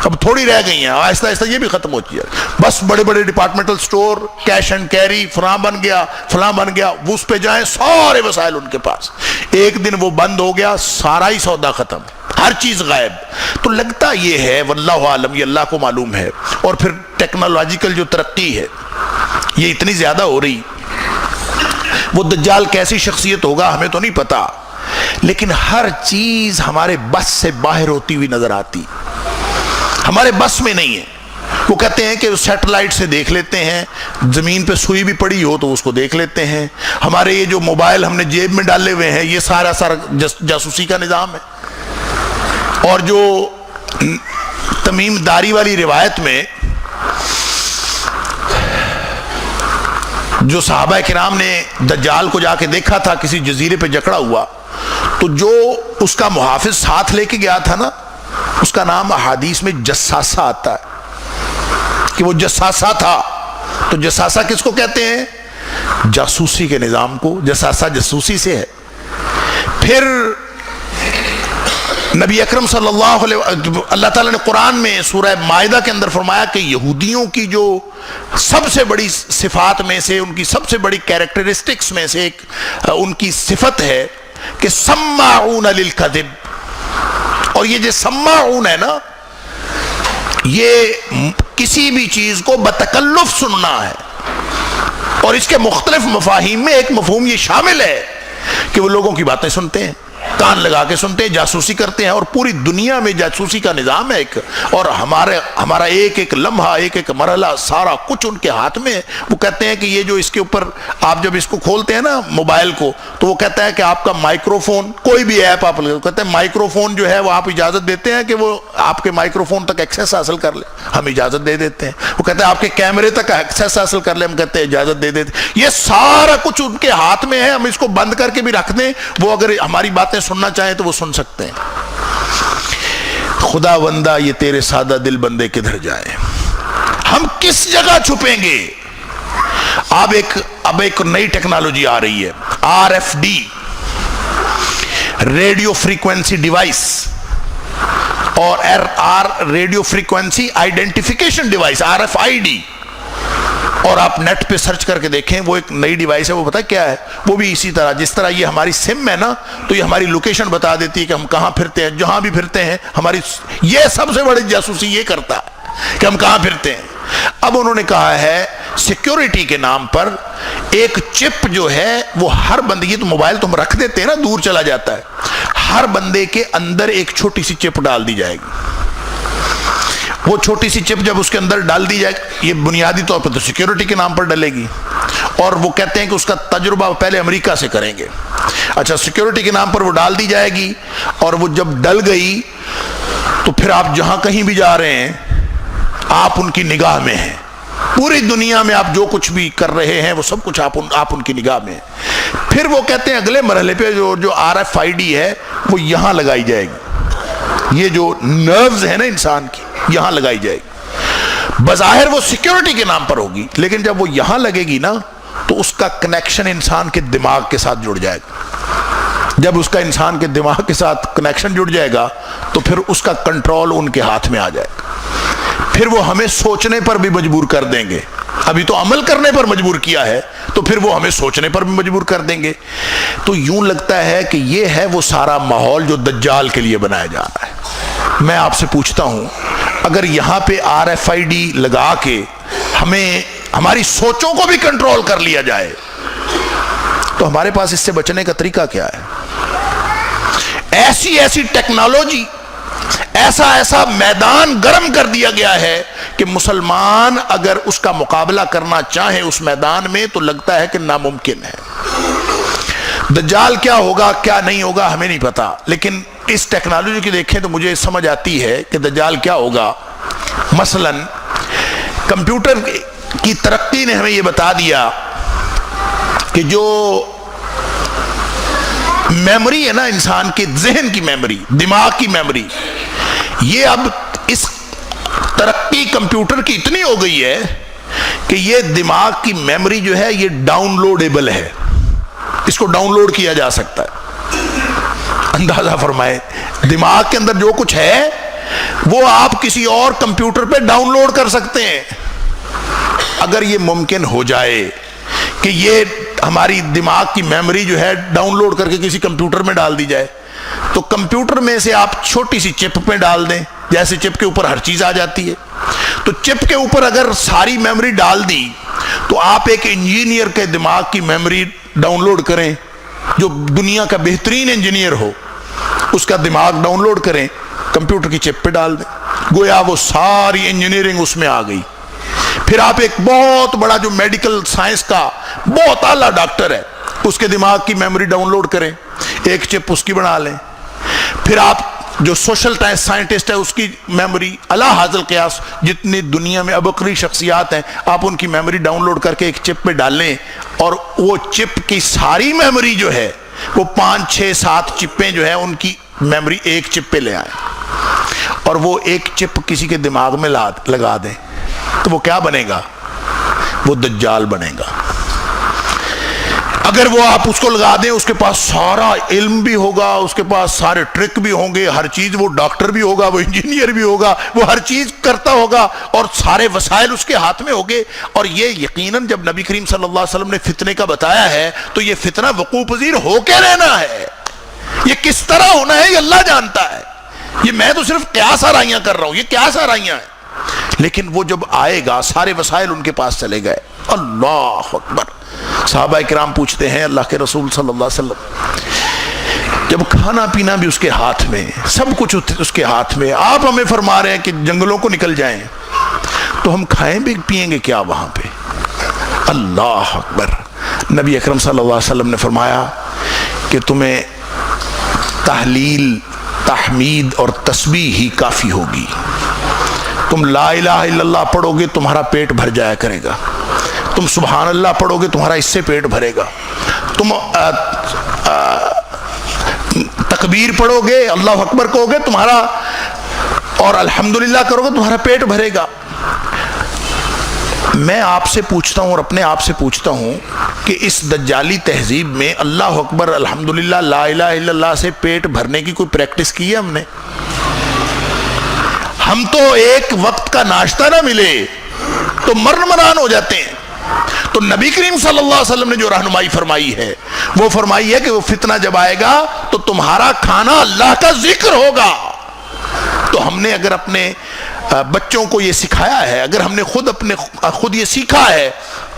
اب تھوڑی رہ گئی ہیں، آہستہ آہستہ یہ بھی ختم ہوتی ہے. بس بڑے بڑے departmental store, cash and carry, فلاں بن گیا، وہ اس پہ جائیں، سارے وسائل ان کے پاس. ایک دن وہ بند ہو گیا، سارا ہی سودا ختم، ہر چیز غائب. تو لگتا یہ ہے، واللہ عالم، یہ اللہ کو معلوم ہے. اور پھر ٹیکنالوجیکل جو ترقی ہے یہ اتنی زیادہ ہو رہی. وہ دجال کیسی شخصیت ہوگا ہمیں تو نہیں پتا، لیکن ہر چیز ہمارے بس سے باہر ہوتی ہوئی نظر آتی، ہمارے بس میں نہیں ہے. وہ کہتے ہیں کہ سیٹلائٹ سے دیکھ لیتے ہیں، زمین پہ سوئی بھی پڑی ہو تو اس کو دیکھ لیتے ہیں. ہمارے یہ جو موبائل ہم نے جیب میں ڈالے ہوئے ہیں یہ سارا جاسوسی کا نظام ہے. اور جو تمیم داری والی روایت میں جو صحابہ کرام نے دجال کو جا کے دیکھا تھا کسی جزیرے پہ جکڑا ہوا، تو جو اس کا محافظ ساتھ لے کے گیا تھا نا، اس کا نام احادیث میں جساسہ آتا ہے کہ وہ جساسہ تھا. تو جساسہ کس کو کہتے ہیں؟ جاسوسی کے نظام کو. جساسہ جاسوسی سے ہے. پھر نبی اکرم صلی اللہ علیہ وسلم، اللہ تعالیٰ نے قرآن میں سورہ مائدہ کے اندر فرمایا کہ یہودیوں کی جو سب سے بڑی صفات میں سے، ان کی سب سے بڑی کیریکٹرسٹکس میں سے ایک ان کی صفت ہے کہ سماعون للکذب. اور یہ جو سماعون ہے نا، یہ کسی بھی چیز کو بتکلف سننا ہے. اور اس کے مختلف مفاہیم میں ایک مفہوم یہ شامل ہے کہ وہ لوگوں کی باتیں سنتے ہیں، کان لگا کے سنتے ہیں، جاسوسی کرتے ہیں. اور پوری دنیا میں جاسوسی کا نظام ہے ایک، اور ہمارا ایک ایک لمحہ، ایک ایک مرحلہ، سارا کچھ ان کے ہاتھ میں ہے. وہ کہتے ہیں کہ یہ جو اس کے اوپر آپ جب اس کو کھولتے ہیں نا موبائل کو، تو وہ کہتا ہے کہ آپ کا مائکرو فون، کوئی بھی ایپ آپ کہتے ہیں مائکرو فون جو ہے وہ آپ اجازت دیتے ہیں کہ وہ آپ کے مائکرو فون تک ایکسیس حاصل کر لے، ہم اجازت دے دیتے ہیں. وہ کہتے ہیں آپ کے کیمرے تک ایکسیس حاصل کر لے، ہم کہتے ہیں اجازت دے دیتے ہیں. یہ سارا کچھ ان کے ہاتھ میں ہے. ہم اس کو بند کر کے بھی رکھ دیں، وہ اگر ہماری باتیں سننا چاہیں تو وہ سن سکتے ہیں. خدا بندہ یہ تیرے سادہ دل بندے کدھر جائیں، ہم کس جگہ چھپیں گے؟ اب ایک نئی ٹیکنالوجی آ رہی ہے، RFD، ریڈیو فریکوینسی ڈیوائس، اور radio frequency identification device, RFID. اور آپ نیٹ پہ سرچ کر کے دیکھیں، وہ ایک نئی ڈیوائس ہے. وہ پتہ کیا ہے؟ وہ بھی اسی طرح، جس طرح یہ ہماری سم ہے نا، تو یہ ہماری لوکیشن بتا دیتی ہے کہ ہم کہاں پھرتے ہیں. جہاں بھی پھرتے ہیں ہماری، یہ سب سے بڑی جاسوسی یہ کرتا ہے کہ ہم کہاں پھرتے ہیں. اب انہوں نے کہا ہے سیکیورٹی کے نام پر ایک چپ جو ہے وہ ہر بندے، یہ تو موبائل تو ہم رکھ دیتے ہیں نا، دور چلا جاتا ہے، ہر بندے کے اندر ایک چھوٹی سی چپ ڈال دی جائے گی. وہ چھوٹی سی چپ جب اس کے اندر ڈال دی جائے، یہ بنیادی طور پر تو سیکیورٹی کے نام پر ڈلے گی، اور وہ کہتے ہیں کہ اس کا تجربہ پہلے امریکہ سے کریں گے. اچھا، سیکیورٹی کے نام پر وہ ڈال دی جائے گی، اور وہ جب ڈل گئی تو پھر آپ جہاں کہیں بھی جا رہے ہیں آپ ان کی نگاہ میں ہیں. پوری دنیا میں آپ جو کچھ بھی کر رہے ہیں وہ سب کچھ آپ ان کی نگاہ میں ہیں. پھر وہ کہتے ہیں اگلے مرحلے پہ جو RFID ہے وہ یہاں لگائی جائے گی. یہ جو نروز ہے نا انسان کی، یہاں لگائی جائے گی. بظاہر وہ سیکیورٹی کے نام پر ہوگی، لیکن جب وہ یہاں لگے گی نا تو اس کا کنیکشن انسان کے دماغ کے ساتھ جڑ جائے گا. جب اس کا انسان کے دماغ کے ساتھ کنیکشن جڑ جائے گا تو پھر اس کا کنٹرول ان کے ہاتھ میں آ جائے گا. پھر وہ ہمیں سوچنے پر بھی مجبور کر دیں گے. ابھی تو عمل کرنے پر مجبور کیا ہے، تو پھر وہ ہمیں سوچنے پر بھی مجبور کر دیں گے. تو یوں لگتا ہے کہ یہ ہے وہ سارا ماحول جو دجال کے لیے بنایا جا رہا ہے. میں آپ سے پوچھتا ہوں، اگر یہاں پہ RFID لگا کے ہمیں ہماری سوچوں کو بھی کنٹرول کر لیا جائے تو ہمارے پاس اس سے بچنے کا طریقہ کیا ہے؟ ایسی ٹیکنالوجی، ایسا میدان گرم کر دیا گیا ہے کہ مسلمان اگر اس کا مقابلہ کرنا چاہیں اس میدان میں تو لگتا ہے کہ ناممکن ہے. دجال کیا ہوگا کیا نہیں ہوگا ہمیں نہیں پتا، لیکن اس ٹیکنالوجی کی دیکھیں تو مجھے سمجھ آتی ہے کہ دجال کیا ہوگا. مثلا کمپیوٹر کی ترقی نے ہمیں یہ بتا دیا کہ جو میموری ہے نا انسان کے ذہن کی میموری، دماغ کی میموری، یہ اب اس ترقی کمپیوٹر کی اتنی ہو گئی ہے کہ یہ دماغ کی میموری جو ہے یہ ڈاؤن لوڈیبل ہے. اس کو ڈاؤن لوڈ کیا جا سکتا ہے. اندازہ فرمائے دماغ کے اندر جو کچھ ہے وہ آپ کسی اور کمپیوٹر پہ ڈاؤن لوڈ کر سکتے ہیں. اگر یہ ممکن ہو جائے کہ یہ ہماری دماغ کی میموری جو ہے ڈاؤن لوڈ کر کے کسی کمپیوٹر میں ڈال دی جائے تو کمپیوٹر میں سے آپ چھوٹی سی چپ پہ ڈال دیں، جیسے چپ کے اوپر ہر چیز آ جاتی ہے، تو چپ کے اوپر اگر ساری میموری ڈال دی تو آپ ایک انجینئر کے دماغ کی میموری ڈاؤن لوڈ کریں، جو دنیا کا بہترین انجینئر ہو اس کا دماغ ڈاؤن لوڈ کریں، کمپیوٹر کی چپ پہ ڈال دیں، گویا وہ ساری انجینئرنگ اس میں آ گئی. پھر آپ ایک بہت بڑا جو میڈیکل سائنس کا بہت اعلیٰ ڈاکٹر ہے اس کے دماغ کی میموری ڈاؤن لوڈ کریں، ایک چپ اس کی بنا لیں. پھر آپ جو سوشل سائنٹسٹ ہے اس کی میموری اعلیٰ حاصل قیاس جتنی دنیا میں ابقری شخصیات ہیں آپ ان کی میموری ڈاؤن لوڈ کر کے ایک چپ پہ ڈال لیں، اور وہ چپ کی ساری میموری جو ہے وہ 5 6 7 چپیں جو ہے ان کی میموری ایک چپ پہ لے آئیں اور وہ ایک چپ کسی کے دماغ میں لگا دیں تو وہ کیا بنے گا؟ وہ دجال بنے گا. اگر وہ آپ اس کو لگا دیں اس کے پاس سارا علم بھی ہوگا، اس کے پاس سارے ٹرک بھی ہوں گے، ہر چیز، وہ ڈاکٹر بھی ہوگا، وہ انجینئر بھی ہوگا، وہ ہر چیز کرتا ہوگا اور سارے وسائل اس کے ہاتھ میں ہوگے. اور یہ یقیناً جب نبی کریم صلی اللہ علیہ وسلم نے فتنے کا بتایا ہے تو یہ فتنہ وقوع پذیر ہو کے رہنا ہے. یہ کس طرح ہونا ہے یہ اللہ جانتا ہے. یہ میں تو صرف قیاس آرائیاں کر رہا ہوں، یہ قیاس آرائیاں ہیں، لیکن وہ جب آئے گا سارے وسائل ان کے پاس چلے گئے. اللہ اکبر. صحابہ کرام پوچھتے ہیں اللہ کے رسول صلی اللہ علیہ وسلم جب کھانا پینا بھی اس کے ہاتھ میں، سب کچھ اس کے ہاتھ میں، آپ ہمیں فرما رہے ہیں کہ جنگلوں کو نکل جائیں تو ہم کھائیں بھی پیئیں گے کیا وہاں پہ؟ اللہ اکبر. نبی اکرم صلی اللہ علیہ وسلم نے فرمایا کہ تمہیں تحلیل، تحمید اور تسبیح ہی کافی ہوگی. تم لا الہ الا اللہ پڑھو گے تمہارا پیٹ بھر جایا کرے گا، تم سبحان اللہ پڑھو گے تمہارا اس سے پیٹ بھرے گا، تم تکبیر پڑھو گے، اللہ اکبر کہو گے تمہارا، اور الحمدللہ کرو گے تمہارا پیٹ بھرے گا. میں آپ سے پوچھتا ہوں اور اپنے آپ سے پوچھتا ہوں کہ اس دجالی تہذیب میں اللہ اکبر، الحمدللہ، لا الہ الا اللہ سے پیٹ بھرنے کی کوئی پریکٹس کی ہے ہم نے؟ ہم تو ایک وقت کا ناشتہ نہ ملے تو مرن مران ہو جاتے ہیں. تو نبی کریم صلی اللہ علیہ وسلم نے جو رہنمائی فرمائی ہے وہ فرمائی ہے کہ وہ فتنہ جب آئے گا تو تمہارا کھانا اللہ کا ذکر ہوگا. تو ہم نے اگر اپنے بچوں کو یہ سکھایا ہے، اگر ہم نے خود یہ سیکھا ہے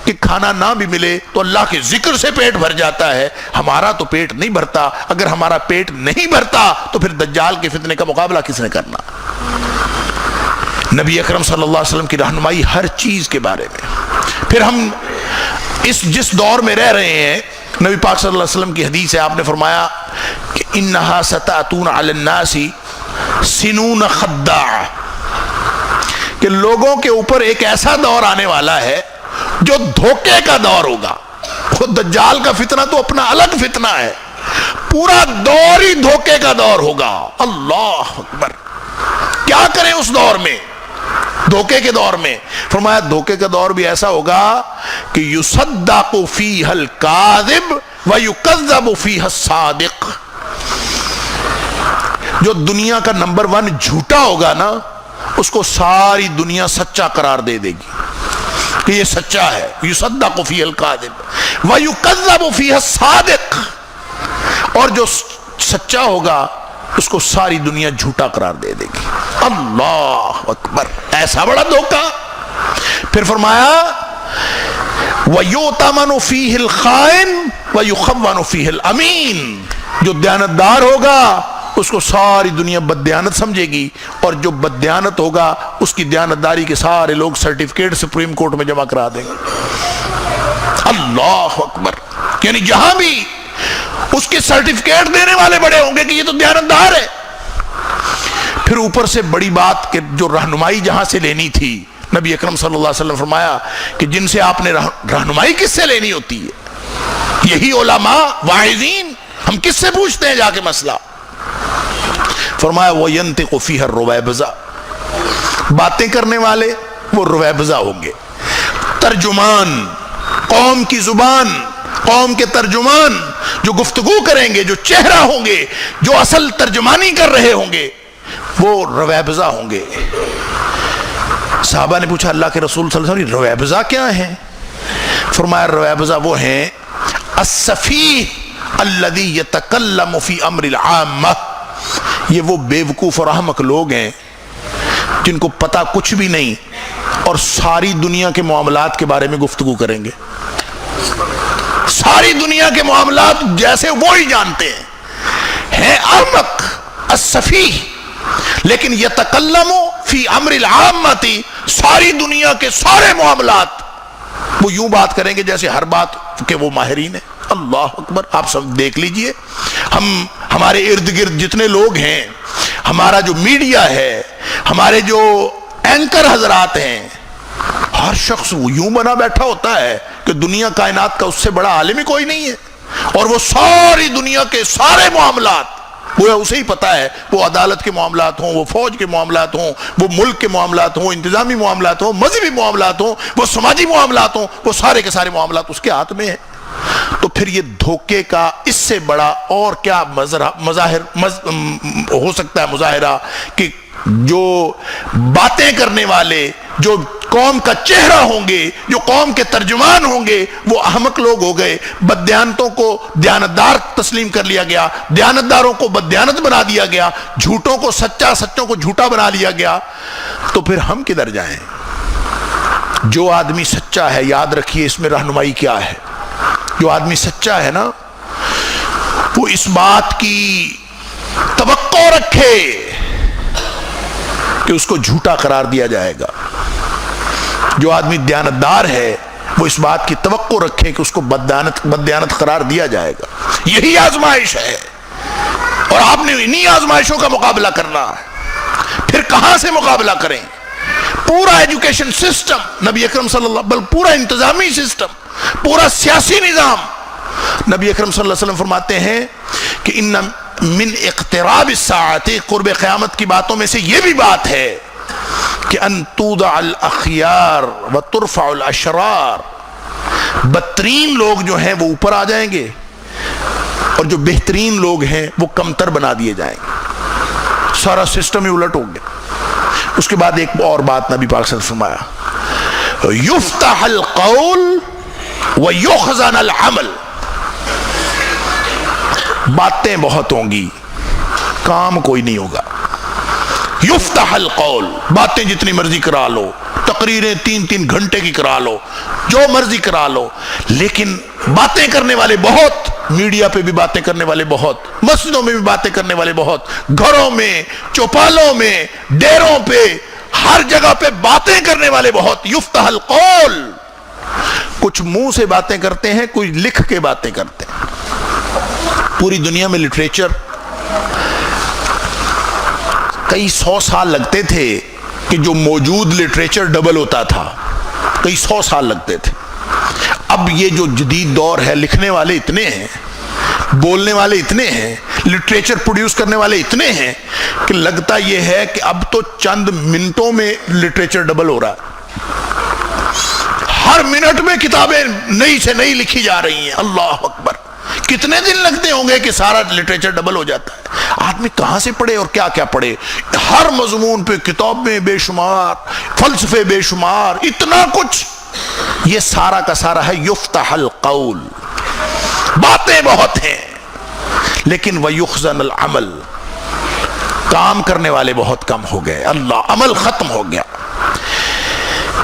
کہ کھانا نہ بھی ملے تو اللہ کے ذکر سے پیٹ بھر جاتا ہے، ہمارا تو پیٹ نہیں بھرتا. اگر ہمارا پیٹ نہیں بھرتا تو پھر دجال کے فتنے کا مقابلہ کس نے کرنا؟ نبی اکرم صلی اللہ علیہ وسلم کی رہنمائی ہر چیز کے بارے میں. پھر ہم جس دور میں رہ رہے ہیں، نبی پاک صلی اللہ علیہ وسلم کی حدیث ہے، آپ نے فرمایا کہ انہا ستاتون علی الناس سنون خداع، کہ لوگوں کے اوپر ایک ایسا دور آنے والا ہے جو دھوکے کا دور ہوگا. خود دجال کا فتنہ تو اپنا الگ فتنہ ہے، پورا دور ہی دھوکے کا دور ہوگا. اللہ اکبر. کیا کریں اس دور میں، دھوکے کے دور میں؟ فرمایا دھوکے کا دور بھی ایسا ہوگا کہ یصدق فیہ الکاذب ویکذب فیہ الصادق. جو دنیا کا نمبر 1 جھوٹا ہوگا نا، اس کو ساری دنیا سچا قرار دے دے گی کہ یہ سچا ہے. یصدق فیہ الکاذب ویکذب فیہ الصادق. اور جو سچا ہوگا اس کو ساری دنیا جھوٹا قرار دے دے گی. اللہ اکبر. ایسا بڑا دھوکہ. پھر فرمایا وَيُؤْتَمَنُ فِيهِ الْخَائِنُ وَيُخَوَّنُ فِيهِ الْأَمِينُ. جو دیانتدار ہوگا اس کو ساری دنیا بددیانت سمجھے گی، اور جو بددیانت ہوگا اس کی دیانتداری کے سارے لوگ سرٹیفکیٹ سپریم کورٹ میں جمع کرا دیں گے. اللہ اکبر. یعنی جہاں بھی اس کے سرٹیفکیٹ دینے والے بڑے ہوں گے کہ یہ تو دیانتدار ہے. پھر اوپر سے بڑی بات کہ جو رہنمائی جہاں سے لینی تھی، نبی اکرم صلی اللہ علیہ وسلم فرمایا کہ جن سے آپ نے رہنمائی کس سے لینی ہوتی ہے؟ یہی علماء واعظین. ہم کس سے پوچھتے ہیں جا کے مسئلہ؟ فرمایا وَيَنْتِقُ فِيهَا الرُّوَيْبِضَةُ. باتیں کرنے والے وہ رویبضہ ہوں گے، ترجمان، قوم کی زبان، قوم کے ترجمان جو گفتگو کریں گے، جو چہرہ ہوں گے، جو اصل ترجمانی کر رہے ہوں گے، وہ رویبضہ ہوں گے. صحابہ نے پوچھا اللہ کے رسول صلی اللہ علیہ وسلم رویبضہ کیا ہیں؟ فرمایا رویبضہ وہ ہیں السفیہ الذی یتکلم فی امر العامہ. یہ وہ بیوقوف اور احمق لوگ ہیں جن کو پتہ کچھ بھی نہیں اور ساری دنیا کے معاملات کے بارے میں گفتگو کریں گے. ساری دنیا کے معاملات جیسے وہی جانتے ہیں احمق السفیہ، لیکن یتکلم فی امر العامہ، ساری دنیا کے سارے معاملات وہ یوں بات کریں گے جیسے ہر بات کے وہ ماہرین ہیں. اللہ اکبر. آپ سب دیکھ لیجئے، ہمارے ارد گرد جتنے لوگ ہیں، ہمارا جو میڈیا ہے، ہمارے جو اینکر حضرات ہیں، ہر شخص وہ یوں بنا بیٹھا ہوتا ہے کہ دنیا کائنات کا اس سے بڑا عالم ہی کوئی نہیں ہے، اور وہ ساری دنیا کے سارے معاملات وہ اسے ہی پتا ہے. وہ عدالت کے معاملات ہوں، وہ فوج کے معاملات ہوں، وہ ملک کے معاملات ہوں، انتظامی معاملات ہوں، مذہبی معاملات ہوں، وہ سماجی معاملات ہوں، وہ سارے کے سارے معاملات اس کے ہاتھ میں ہیں. تو پھر یہ دھوکے کا اس سے بڑا اور کیا مظاہر ہو سکتا ہے مظاہرہ کہ جو باتیں کرنے والے، جو قوم کا چہرہ ہوں گے، جو قوم کے ترجمان ہوں گے، وہ احمق لوگ ہو گئے. بددیانتوں کو دیانتدار تسلیم کر لیا گیا، دیانتداروں کو بددیانت بنا دیا گیا، جھوٹوں کو سچا، سچوں کو جھوٹا بنا لیا گیا. تو پھر ہم کدھر جائیں؟ جو آدمی سچا ہے، یاد رکھیے اس میں رہنمائی کیا ہے. جو آدمی سچا ہے نا، وہ اس بات کی توقع رکھے کہ اس کو جھوٹا قرار دیا جائے گا. جو آدمی دیانتدار ہے وہ اس بات کی توقع رکھے کہ اس کو بددیانت قرار دیا جائے گا. یہی آزمائش ہے، اور آپ نے انہی آزمائشوں کا مقابلہ کرنا ہے. پھر کہاں سے مقابلہ کریں؟ پورا ایجوکیشن سسٹم نبی اکرم صلی اللہ علیہ وسلم، پورا انتظامی سسٹم، پورا سیاسی نظام. نبی اکرم صلی اللہ علیہ وسلم فرماتے ہیں کہ ان من اقتراب الساعت، قرب قیامت کی باتوں میں سے یہ بھی بات ہے کہ ان توضع الاخیار وترفع الاشرار. بدترین لوگ جو ہیں وہ اوپر آ جائیں گے، اور جو بہترین لوگ ہیں وہ کمتر بنا دیے جائیں گے. سارا سسٹم ہی الٹ ہو گیا. اس کے بعد ایک اور بات نبی پاک صلی اللہ علیہ وسلم فرمایا یفتح القول ویخزن العمل. باتیں بہت ہوں گی، کام کوئی نہیں ہوگا. یفتح القول، باتیں جتنی مرضی کرا لو، تقریریں 3-3 گھنٹے کی کرا لو، جو مرضی کرا لو، لیکن باتیں کرنے والے بہت، میڈیا پہ بھی باتیں کرنے والے بہت، مسجدوں میں بھی باتیں کرنے والے بہت، گھروں میں، چوپالوں میں، ڈیروں پہ ہر جگہ پہ باتیں کرنے والے بہت. یفتح القول, کچھ منہ سے باتیں کرتے ہیں, کوئی لکھ کے باتیں کرتے ہیں. پوری دنیا میں لٹریچر کئی 100 سال لگتے تھے کہ جو موجود لٹریچر ڈبل ہوتا تھا, کئی 100 سال لگتے تھے. اب یہ جو جدید دور ہے, لکھنے والے اتنے ہیں, بولنے والے اتنے ہیں, لٹریچر پروڈیوس کرنے والے اتنے ہیں کہ لگتا یہ ہے کہ اب تو چند منٹوں میں لٹریچر ڈبل ہو رہا ہے. ہر منٹ میں کتابیں نئی سے نئی لکھی جا رہی ہیں. اللہ اکبر, کتنے دن لگتے ہوں گے کہ سارا لٹریچر ڈبل ہو جاتا ہے. آدمی کہاں سے پڑھے اور کیا کیا پڑھے. ہر مضمون پہ کتابیں بے شمار, فلسفے بے شمار, اتنا کچھ. یہ سارا کا سارا ہے یفتح القول. باتیں بہت ہیں لیکن وَيُخْزَنَ الْعَمَلِ, کام کرنے والے بہت کم ہو گئے. اللہ, عمل ختم ہو گیا.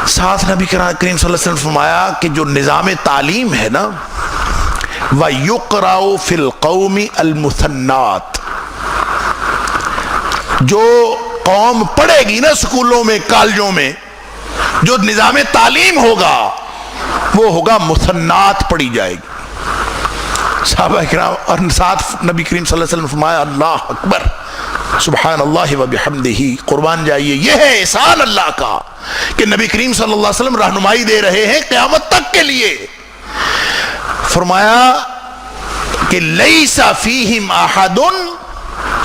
ساتھ نبی کریم صلی اللہ علیہ وسلم نے فرمایا کہ جو نظام تعلیم ہے نا, وَيُقْرَأُ فِي الْقَوْمِ الْمُثَنَّاتِ, جو قوم پڑھے گی نا سکولوں میں کالجوں میں, جو نظام تعلیم ہوگا وہ ہوگا مثنات پڑھی جائے گی. صحابہ کرام اور ساتھ نبی کریم صلی اللہ علیہ وسلم نے فرمایا اللہ اکبر, سبحان اللہ و بحمدہ, قربان جائیے. یہ ہے احسان اللہ کا کہ نبی کریم صلی اللہ علیہ وسلم رہنمائی دے رہے ہیں قیامت تک کے لیے. فرمایا کہ لیس فیہم احد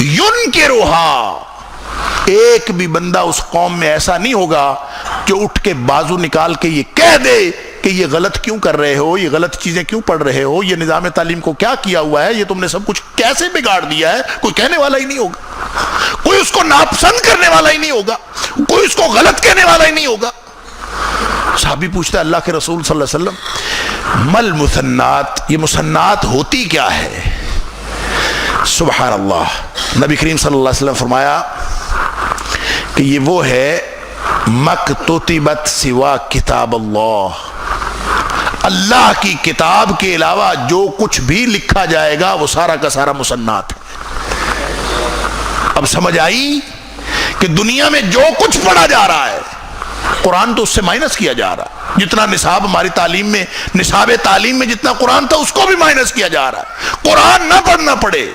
ینکرھا, ایک بھی بندہ اس قوم میں ایسا نہیں ہوگا جو اٹھ کے بازو نکال کے یہ کہہ دے کہ یہ غلط کیوں کر رہے ہو, یہ غلط چیزیں کیوں پڑھ رہے ہو, یہ نظام تعلیم کو کیا کیا ہوا ہے, یہ تم نے سب کچھ کیسے بگاڑ دیا ہے. کوئی کہنے والا ہی نہیں ہوگا, کوئی اس کو ناپسند کرنے والا ہی نہیں ہوگا, کوئی اس کو غلط کہنے والا ہی نہیں ہوگا. صحابی پوچھتا ہے اللہ کے رسول صلی اللہ علیہ وسلم مل مثنات, یہ مثنات ہوتی کیا ہے؟ سبحان اللہ. نبی کریم صلی اللہ علیہ وسلم فرمایا کہ یہ وہ ہے مکتوتبت سوا کتاب اللہ, اللہ کی کتاب کے علاوہ جو کچھ بھی لکھا جائے گا وہ سارا کا سارا مثنات ہے. اب سمجھ آئی کہ دنیا میں جو کچھ پڑھا جا رہا ہے, قرآن تو اس سے مائنس کیا جا رہا ہے. جتنا نصاب ہماری تعلیم میں, نصاب تعلیم میں جتنا قرآن تھا اس کو بھی مائنس کیا جا رہا ہے. قرآن نہ پڑھنا پڑے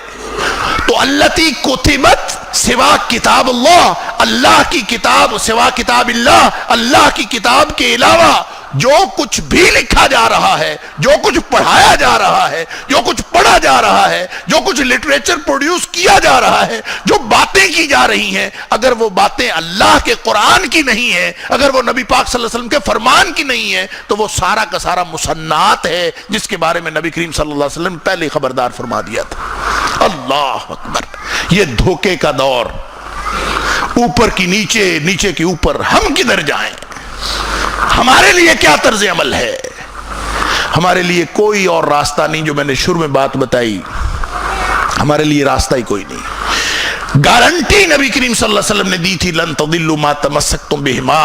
تو التی کتبت سوا کتاب اللہ, اللہ کی کتاب سوا کتاب اللہ, اللہ کی کتاب کے علاوہ جو کچھ بھی لکھا جا رہا ہے, جو کچھ پڑھایا جا رہا ہے, جو کچھ پڑھا جا رہا ہے, جو کچھ لٹریچر پروڈیوس کیا جا رہا ہے, جو باتیں کی جا رہی ہیں, اگر وہ باتیں اللہ کے قرآن کی نہیں ہیں, اگر وہ نبی پاک صلی اللہ علیہ وسلم کے فرمان کی نہیں ہے, تو وہ سارا کا سارا مثنات ہے جس کے بارے میں نبی کریم صلی اللہ علیہ وسلم نے پہلے خبردار فرما دیا تھا. اللہ اکبر. یہ دھوکے کا دور, اوپر کی نیچے, نیچے کی اوپر, ہم کدھر جائیں؟ ہمارے لیے کیا طرز عمل ہے؟ ہمارے لیے کوئی اور راستہ نہیں. جو میں نے شروع میں بات بتائی, ہمارے لیے راستہ ہی کوئی نہیں. گارنٹی نبی کریم صلی اللہ علیہ وسلم نے دی تھی لن تضلوا ما تمسکتم بہما,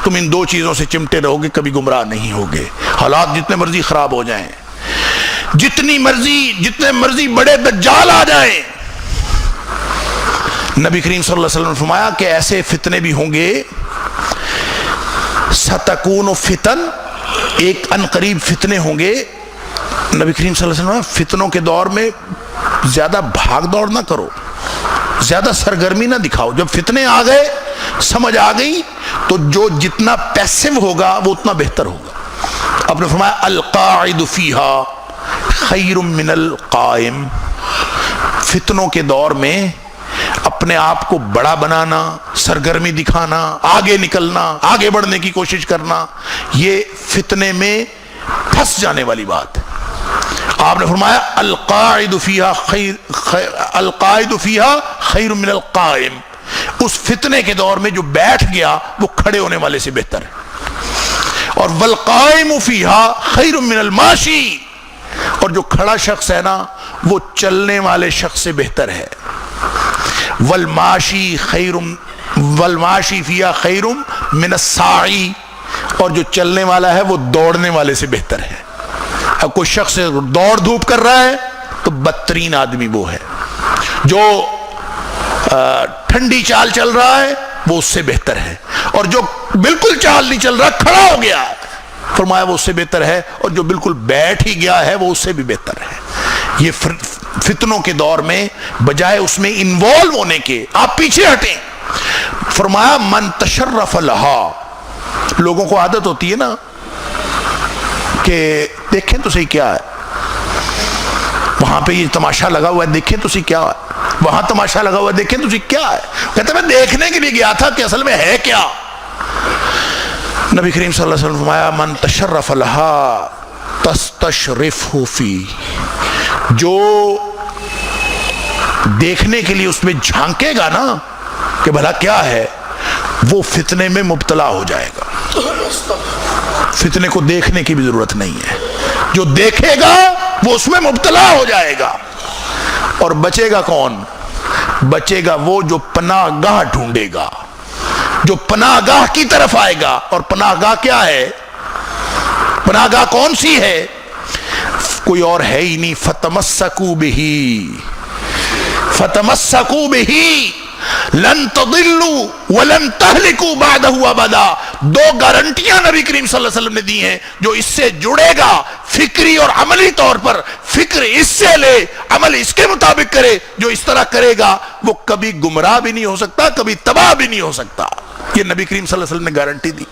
تم ان دو چیزوں سے چمٹے رہو گے کبھی گمراہ نہیں ہوگے. حالات جتنے مرضی خراب ہو جائیں, جتنے مرضی بڑے دجال آ جائیں, نبی کریم صلی اللہ علیہ وسلم نے فرمایا کہ ایسے فتنے بھی ہوں گے, ستکون فتن, ایک انقریب فتنے ہوں گے. نبی کریم صلی اللہ علیہ وسلم فتنوں کے دور میں زیادہ بھاگ دوڑ نہ کرو, زیادہ سرگرمی نہ دکھاؤ. جب فتنے آ گئے, سمجھ آ گئی, تو جو جتنا پیسو ہوگا وہ اتنا بہتر ہوگا. آپ نے فرمایا القاعد فیہا خیر من القائم, فتنوں کے دور میں اپنے آپ کو بڑا بنانا, سرگرمی دکھانا, آگے نکلنا, آگے بڑھنے کی کوشش کرنا, یہ فتنے میں پھنس جانے والی بات ہے. آپ نے فرمایا القاعد فیہا خیر من القائم, اس فتنے کے دور میں جو بیٹھ گیا وہ کھڑے ہونے والے سے بہتر ہے. اور والقائم فیہا خیر من الماشی, اور جو کھڑا شخص ہے نا وہ چلنے والے شخص سے بہتر ہے. والماشی فیہا خیر من الساعی, اور جو چلنے والا ہے وہ دوڑنے والے سے بہتر ہے. اب کوئی شخص دوڑ دھوپ کر رہا ہے تو بدترین آدمی وہ ہے. جو ٹھنڈی چال چل رہا ہے وہ اس سے بہتر ہے، اور جو بالکل چال نہیں چل رہا کھڑا ہو گیا ہے، فرمایا وہ اس سے بہتر ہے، اور جو بالکل بیٹھ ہی گیا ہے وہ اس سے بھی بہتر ہے۔ یہ فتنوں کے دور میں بجائے اس میں انوالو ہونے کے آپ پیچھے ہٹیں۔ فرمایا من تشرف لہا، لوگوں کو عادت ہوتی ہے نا کہ دیکھیں تو صحیح کیا ہے، وہاں پہ یہ تماشا لگا ہوا ہے دیکھیں تو صحیح کیا ہے، وہاں تماشا لگا ہوا ہے دیکھیں تو صحیح کیا ہے، کہتے میں دیکھنے کے لیے گیا تھا کہ اصل میں ہے کیا۔ نبی کریم صلی اللہ علیہ وسلم فرمایا من تشرف لہا تستشرفہ فی، جو دیکھنے کے لیے اس میں جھانکے گا نا کہ بھلا کیا ہے، وہ فتنے میں مبتلا ہو جائے گا۔ فتنے کو دیکھنے کی بھی ضرورت نہیں ہے، جو دیکھے گا وہ اس میں مبتلا ہو جائے گا۔ اور بچے گا کون؟ بچے گا وہ جو پناہ گاہ ڈھونڈے گا، جو پناہ گاہ کی طرف آئے گا۔ اور پناہ گاہ کیا ہے؟ پناہ گاہ کون سی ہے؟ کوئی اور ہے ہی نہیں، فتمسکوا بہ، فتمسکوا بہ لن تضلوا ولن تہلکوا بعدہ ابدا۔ دو گارنٹیاں نبی کریم صلی اللہ علیہ وسلم نے دی ہیں، جو اس سے جڑے گا فکری اور عملی طور پر، فکر اس سے لے عمل اس کے مطابق کرے، جو اس طرح کرے گا وہ کبھی گمراہ بھی نہیں ہو سکتا، کبھی تباہ بھی نہیں ہو سکتا۔ یہ نبی کریم صلی اللہ علیہ وسلم نے گارنٹی دی۔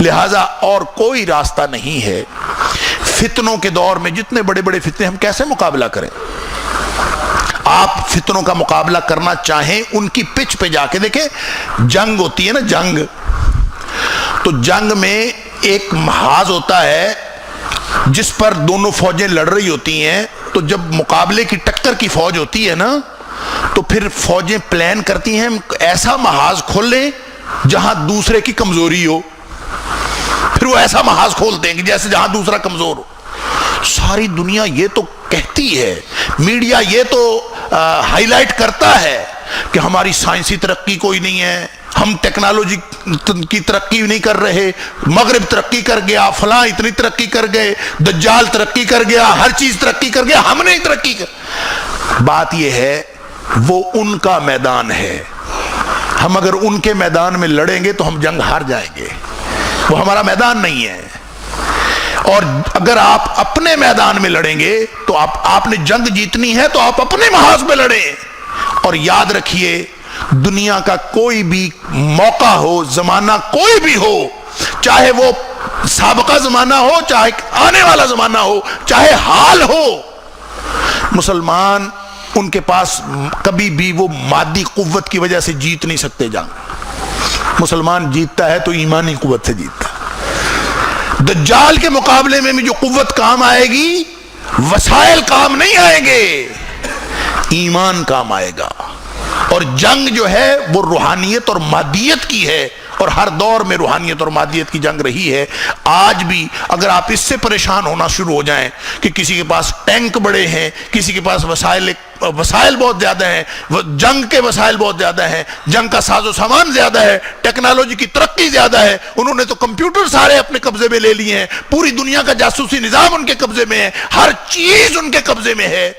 لہٰذا اور کوئی راستہ نہیں ہے۔ فتنوں کے دور میں جتنے بڑے بڑے فتنے، ہم کیسے مقابلہ کریں؟ آپ فتنوں کا مقابلہ کرنا چاہیں ان کی پچ پہ جا کے دیکھیں، جنگ ہوتی ہے نا، جنگ، تو جنگ میں ایک محاذ ہوتا ہے جس پر دونوں فوجیں لڑ رہی ہوتی ہیں، تو جب مقابلے کی ٹکر کی فوج ہوتی ہے نا تو پھر فوجیں پلان کرتی ہیں ایسا محاذ کھول لیں جہاں دوسرے کی کمزوری ہو، پھر وہ ایسا محاذ کھولتے ہیں کہ جیسے جہاں دوسرا کمزور ہو۔ ساری دنیا یہ تو کہتی ہے، میڈیا یہ تو ہائی لائٹ کرتا ہے کہ ہماری سائنسی ترقی کوئی نہیں ہے، ہم ٹیکنالوجی کی ترقی نہیں کر رہے، مغرب ترقی کر گیا، فلاں اتنی ترقی کر گئے، دجال ترقی کر گیا، ہر چیز ترقی کر گیا، ہم نے ترقی کر۔ بات یہ ہے وہ ان کا میدان ہے، ہم اگر ان کے میدان میں لڑیں گے تو ہم جنگ ہار جائیں گے، وہ ہمارا میدان نہیں ہے۔ اور اگر آپ اپنے میدان میں لڑیں گے تو آپ نے جنگ جیتنی ہے تو آپ اپنے محاذ میں لڑیں۔ اور یاد رکھیے دنیا کا کوئی بھی موقع ہو، زمانہ کوئی بھی ہو، چاہے وہ سابقہ زمانہ ہو، چاہے آنے والا زمانہ ہو، چاہے حال ہو، مسلمان ان کے پاس کبھی بھی وہ مادی قوت کی وجہ سے جیت نہیں سکتے جنگ۔ مسلمان جیتتا ہے تو ایمانی قوت سے جیتتا ہے۔ دجال کے مقابلے میں جو قوت کام آئے گی، وسائل کام نہیں آئیں گے، ایمان کام آئے گا۔ اور جنگ جو ہے وہ روحانیت اور مادیت کی ہے، اور ہر دور میں روحانیت اور مادیت کی جنگ رہی ہے۔ آج بھی اگر آپ اس سے پریشان ہونا شروع ہو جائیں کہ کسی کے پاس ٹینک بڑے ہیں، کسی کے پاس وسائل بہت زیادہ ہیں، جنگ کے وسائل بہت زیادہ ہیں، جنگ کا ساز و سامان زیادہ ہے، ٹیکنالوجی کی ترقی زیادہ ہے، انہوں نے تو کمپیوٹر سارے اپنے قبضے میں لے لیے ہیں، پوری دنیا کا جاسوسی نظام ان کے قبضے میں ہے، ہر چیز ان کے قبضے میں ہے،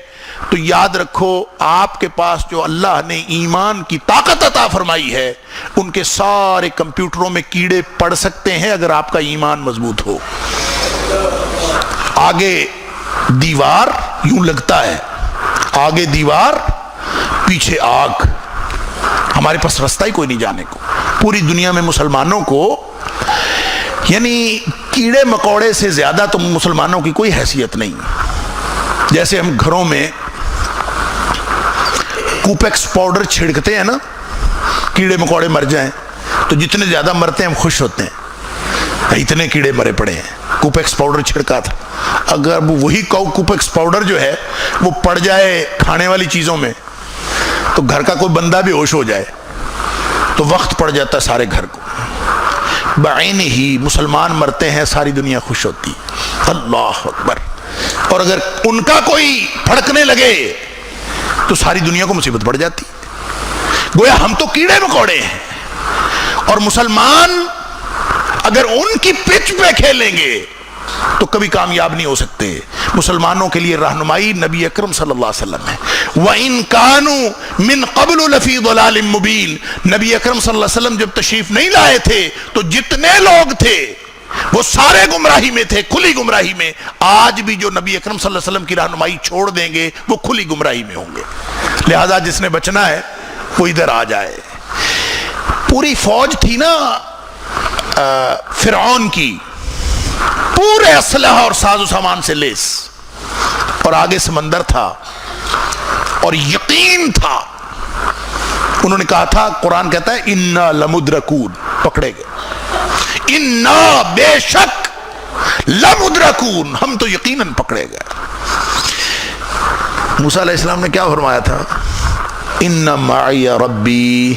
تو یاد رکھو آپ کے پاس جو اللہ نے ایمان کی طاقت عطا فرمائی ہے، ان کے سارے کمپیوٹروں میں کیڑے پڑ سکتے ہیں اگر آپ کا ایمان مضبوط ہو۔ آگے دیوار یوں لگتا ہے، آگے دیوار پیچھے آگ، ہمارے پاس رستہ ہی کوئی نہیں جانے کو۔ پوری دنیا میں مسلمانوں کو یعنی کیڑے مکوڑے سے زیادہ تو مسلمانوں کی کوئی حیثیت نہیں۔ جیسے ہم گھروں میں کوپیکس پاؤڈر چھڑکتے ہیں نا کیڑے مکوڑے مر جائیں، تو جتنے زیادہ مرتے ہیں ہم خوش ہوتے ہیں، اتنے کیڑے مرے پڑے ہیں، کوپیکس پاؤڈر چھڑکا تھا۔ اگر وہی کوپیکس پاؤڈر جو ہے وہ پڑ جائے کھانے والی چیزوں میں تو گھر کا کوئی بندہ بھی ہوش ہو جائے تو وقت پڑ جاتا ہے سارے گھر کو۔ بعین ہی مسلمان مرتے ہیں، ساری دنیا خوش ہوتی ہے، اللہ اکبر۔ اور اگر ان کا کوئی پھڑکنے لگے تو ساری دنیا کو مصیبت پڑ جاتی۔ گویا ہم تو کیڑے مکوڑے ہیں، اور مسلمان اگر ان کی پچ پہ کھیلیں گے تو کبھی کامیاب نہیں ہو سکتے۔ مسلمانوں کے لیے رہنمائی نبی اکرم صلی اللہ علیہ وسلم ہے، وَإِن كَانُوا مِن قَبْلُ لَفِي ضَلَالٍ مُبِينٍ۔ نبی اکرم صلی اللہ علیہ وسلم جب تشریف نہیں لائے تھے تو جتنے لوگ تھے وہ سارے گمراہی میں تھے، کھلی گمراہی میں۔ آج بھی جو نبی اکرم صلی اللہ علیہ وسلم کی رہنمائی چھوڑ دیں گے وہ کھلی گمراہی میں ہوں گے۔ لہذا جس نے بچنا ہے وہ ادھر آ جائے۔ پوری فوج تھی نا فرعون کی، پورے اسلحہ اور ساز و سامان سے لیس، اور آگے سمندر تھا اور یقین تھا۔ انہوں نے کہا تھا، قرآن کہتا ہے اِنَّا لَمُدْرَكُونَ، پکڑے گئے۔ اِنَّا، بے شک، لَمُدْرَكُونَ، ہم تو یقیناً پکڑے گئے۔ موسیٰ علیہ السلام نے کیا فرمایا تھا؟ اِنَّ مَعِيَ رَبِّي،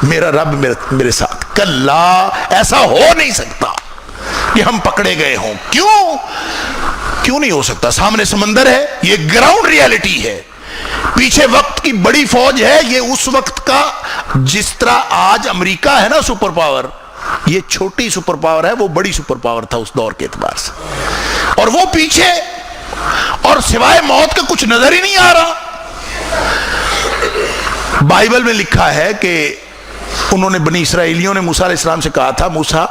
میرا رب میرے ساتھ۔ کلا، ایسا ہو نہیں سکتا کہ ہم پکڑے گئے ہوں۔ کیوں نہیں ہو سکتا؟ سامنے سمندر ہے، یہ گراؤنڈ ریالٹی ہے، پیچھے وقت کی بڑی فوج ہے۔ یہ اس وقت کا، جس طرح آج امریکہ ہے نا سپر پاور، یہ چھوٹی سپر پاور ہے، وہ بڑی سپر پاور تھا اس دور کے اعتبار سے، اور وہ پیچھے، اور سوائے موت کا کچھ نظر ہی نہیں آ رہا۔ بائبل میں لکھا ہے کہ انہوں نے، بنی اسرائیلیوں نے موسیٰ علیہ السلام سے کہا تھا، موسیٰ،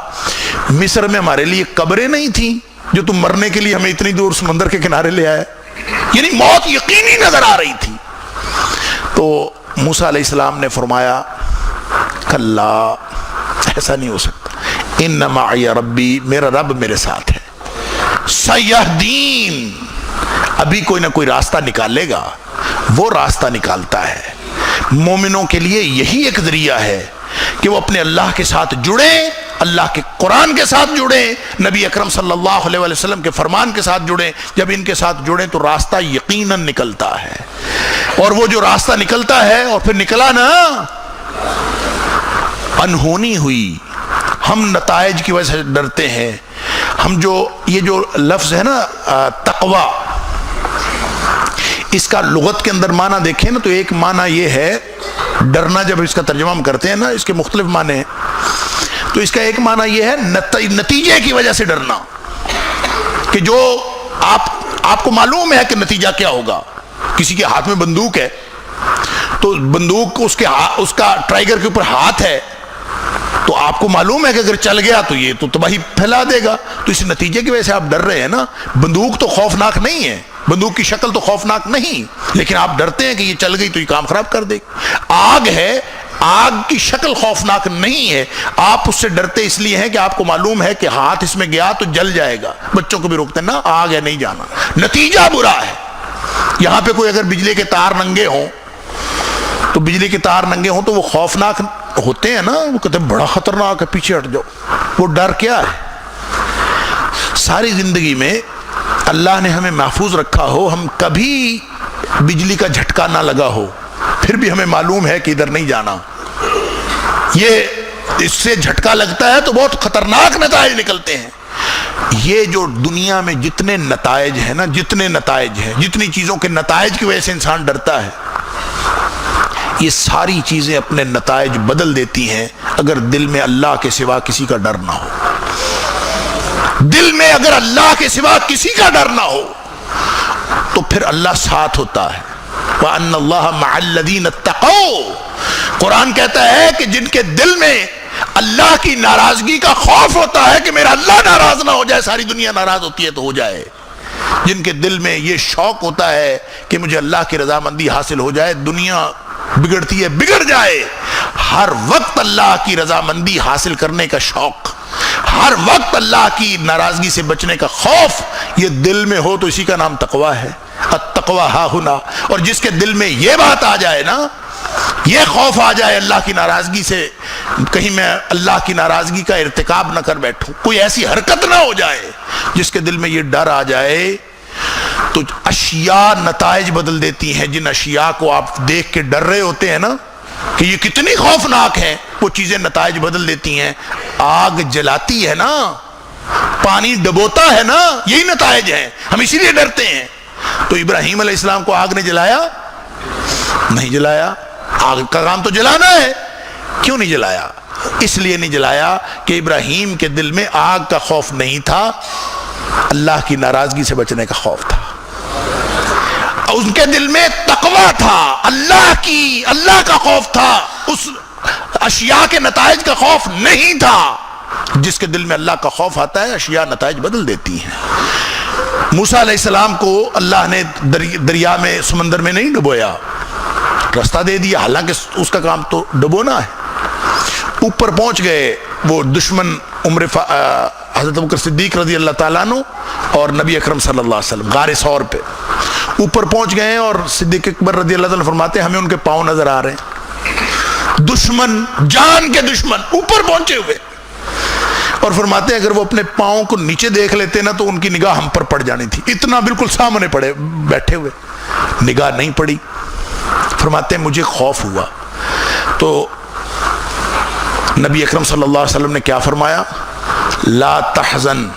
مصر میں ہمارے لیے قبریں نہیں تھیں جو تم مرنے کے لیے ہمیں اتنی دور سمندر کے کنارے لے آئے؟ یعنی موت یقینی نظر آ رہی تھی۔ تو موسیٰ علیہ السلام نے فرمایا کلا، ایسا نہیں ہو سکتا۔ ان معی ربی، میرا رب میرے ساتھ ہے۔ سیہدین، ابھی کوئی نہ کوئی راستہ نکالے گا، وہ راستہ نکالتا ہے۔ مومنوں کے لیے یہی ایک ذریعہ ہے کہ وہ اپنے اللہ کے ساتھ جڑیں، اللہ کے قرآن کے ساتھ جڑیں، نبی اکرم صلی اللہ علیہ وسلم کے فرمان کے ساتھ جڑیں۔ جب ان کے ساتھ جڑیں تو راستہ یقیناً نکلتا ہے، اور وہ جو راستہ نکلتا ہے، اور پھر نکلا نا، انہونی ہوئی۔ ہم نتائج کی وجہ سے ڈرتے ہیں۔ ہم یہ جو لفظ ہے نا تقوی، اس کا لغت کے اندر معنی دیکھیں نا، تو ایک معنی یہ ہے ڈرنا۔ جب اس کا ترجمہ ہم کرتے ہیں نا، اس کے مختلف معنی ہیں، تو اس کا ایک معنی یہ ہے نتیجے کی وجہ سے ڈرنا، کہ جو آپ کو معلوم ہے کہ نتیجہ کیا ہوگا۔ کسی کے ہاتھ میں بندوق ہے تو بندوق اس کا ٹرائگر کے اوپر ہاتھ ہے، تو آپ کو معلوم ہے کہ اگر چل گیا تو یہ تو تباہی پھیلا دے گا، تو اس نتیجے کی وجہ سے آپ ڈر رہے ہیں نا۔ بندوق تو خوفناک نہیں ہے، بندوق کی شکل تو خوفناک نہیں، لیکن آپ ڈرتے ہیں کہ یہ چل گئی تو یہ کام خراب کر دے گی۔ آگ ہے، آگ کی شکل خوفناک نہیں ہے، آپ اس سے ڈرتے اس لیے ہیں کہ آپ کو معلوم ہے کہ ہاتھ اس میں گیا تو جل جائے گا۔ بچوں کو بھی روکتے ہیں نا، آگ ہے نہیں جانا، نتیجہ برا ہے۔ یہاں پہ کوئی اگر بجلی کے تار ننگے ہوں تو وہ خوفناک ہوتے ہیں نا، وہ کہتے ہیں بڑا خطرناک ہے، پیچھے ہٹ جاؤ۔ وہ ڈر کیا ہے؟ ساری زندگی میں اللہ نے ہمیں محفوظ رکھا ہو، ہم کبھی بجلی کا جھٹکا نہ لگا ہو، پھر بھی ہمیں معلوم ہے کہ ادھر نہیں جانا۔ یہ اس سے جھٹکا لگتا ہے تو بہت خطرناک نتائج نکلتے ہیں۔ یہ جو دنیا میں جتنے نتائج ہیں نا، جتنی چیزوں کے نتائج کی وجہ سے انسان ڈرتا ہے، یہ ساری چیزیں اپنے نتائج بدل دیتی ہیں اگر دل میں اللہ کے سوا کسی کا ڈر نہ ہو۔ دل میں اگر اللہ کے سوا کسی کا ڈر نہ ہو تو پھر اللہ ساتھ ہوتا ہے۔ وَأَنَّ اللَّهَ مَعَ الَّذِينَ اتَّقَوْا، قرآن کہتا ہے کہ جن کے دل میں اللہ کی ناراضگی کا خوف ہوتا ہے کہ میرا اللہ ناراض نہ ہو جائے، ساری دنیا ناراض ہوتی ہے تو ہو جائے، جن کے دل میں یہ شوق ہوتا ہے کہ مجھے اللہ کی رضامندی حاصل ہو جائے، دنیا بگڑتی ہے بگڑ جائے، ہر وقت اللہ کی رضامندی حاصل کرنے کا شوق، ہر وقت اللہ کی ناراضگی سے بچنے کا خوف یہ دل میں ہو تو اسی کا نام تقوی ہے۔ التقوی ہا ہنا۔ اور جس کے دل میں یہ بات آ جائے نا، یہ خوف آ جائے اللہ کی ناراضگی سے، کہیں میں اللہ کی ناراضگی کا ارتکاب نہ کر بیٹھوں، کوئی ایسی حرکت نہ ہو جائے، جس کے دل میں یہ ڈر آ جائے تو اشیاء نتائج بدل دیتی ہیں۔ جن اشیاء کو آپ دیکھ کے ڈر رہے ہوتے ہیں نا کہ یہ کتنی خوفناک ہے، وہ چیزیں نتائج بدل دیتی ہیں۔ آگ جلاتی ہے نا، پانی ڈبوتا ہے نا، یہی نتائج ہیں، ہم اسی لیے ڈرتے ہیں۔ تو ابراہیم علیہ السلام کو آگ نے جلایا؟ نہیں جلایا۔ آگ کا کام تو جلانا ہے، کیوں نہیں جلایا؟ اس لیے نہیں جلایا کہ ابراہیم کے دل میں آگ کا خوف نہیں تھا، اللہ کی ناراضگی سے بچنے کا خوف تھا۔ ان کے دل میں تقویٰ تھا، اللہ کا خوف تھا، اس اشیاء کے نتائج کا خوف نہیں تھا۔ جس کے دل میں اللہ کا خوف آتا ہے اشیاء نتائج بدل دیتی ہیں۔ موسیٰ علیہ السلام کو اللہ نے دریا میں، سمندر میں نہیں ڈبویا، راستہ دے دیا، حالانکہ اس کا کام تو ڈبونا ہے۔ اوپر پہنچ گئے وہ دشمن حضرت ابوبکر صدیق رضی اللہ تعالیٰ عنہ اور نبی اکرم صلی اللہ علیہ وسلم غار ثور پہ اوپر پہنچ گئے، اور صدیق اکبر رضی اللہ تعالیٰ فرماتے ہیں ہمیں ان کے پاؤں نظر آ رہے ہیں، دشمن، جان کے دشمن اوپر پہنچے ہوئے، اور فرماتے ہیں اگر وہ اپنے پاؤں کو نیچے دیکھ لیتے نا تو ان کی نگاہ ہم پر پڑ جانی تھی، اتنا بالکل سامنے پڑے بیٹھے ہوئے، نگاہ نہیں پڑی۔ فرماتے ہیں مجھے خوف ہوا، تو نبی اکرم صلی اللہ علیہ وسلم نے کیا فرمایا؟ لا تحزن،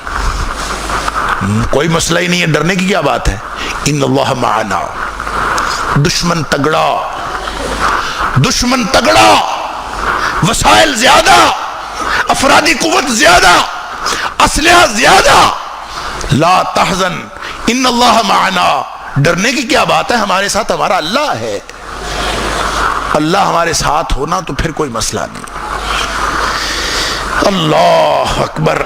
کوئی مسئلہ ہی نہیں ہے، ڈرنے کی کیا بات ہے، ان اللہ معنا۔ دشمن تگڑا، وسائل زیادہ، افرادی قوت زیادہ، اسلحہ زیادہ، لا تحزن ان اللہ معنا، ڈرنے کی کیا بات ہے، ہمارے ساتھ ہمارا اللہ ہے، اللہ ہمارے ساتھ ہونا تو پھر کوئی مسئلہ نہیں۔ اللہ اکبر۔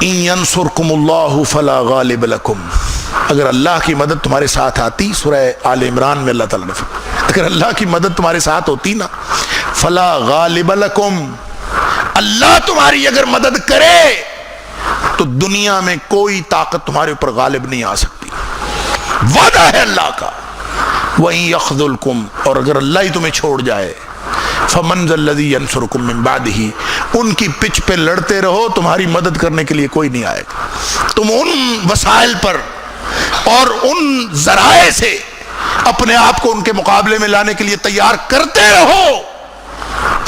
ان ینصرکم اللہ فلا غالب لکم، اگر اللہ کی مدد تمہارے ساتھ آتی، سورہ آل عمران میں اللہ تعالیٰ نے فرمایا اگر اللہ کی مدد تمہارے ساتھ ہوتی نا، فلا غالب لکم، اللہ تمہاری اگر مدد کرے تو دنیا میں کوئی طاقت تمہارے اوپر غالب نہیں آ سکتی، وعدہ ہے اللہ کا۔ وَإِن يَخْذُلْكُمْ، اور اگر اللہ ہی تمہیں چھوڑ جائے، فَمَنْ ذَا الَّذِي يَنْصُرُكُمْ مِنْ بَعْدِهِ، ان کی پچ پہ لڑتے رہو، تمہاری مدد کرنے کے لیے کوئی نہیں آئے گا۔ تم ان وسائل پر اور ان ذرائع سے اپنے آپ کو ان کے مقابلے میں لانے کے لیے تیار کرتے رہو۔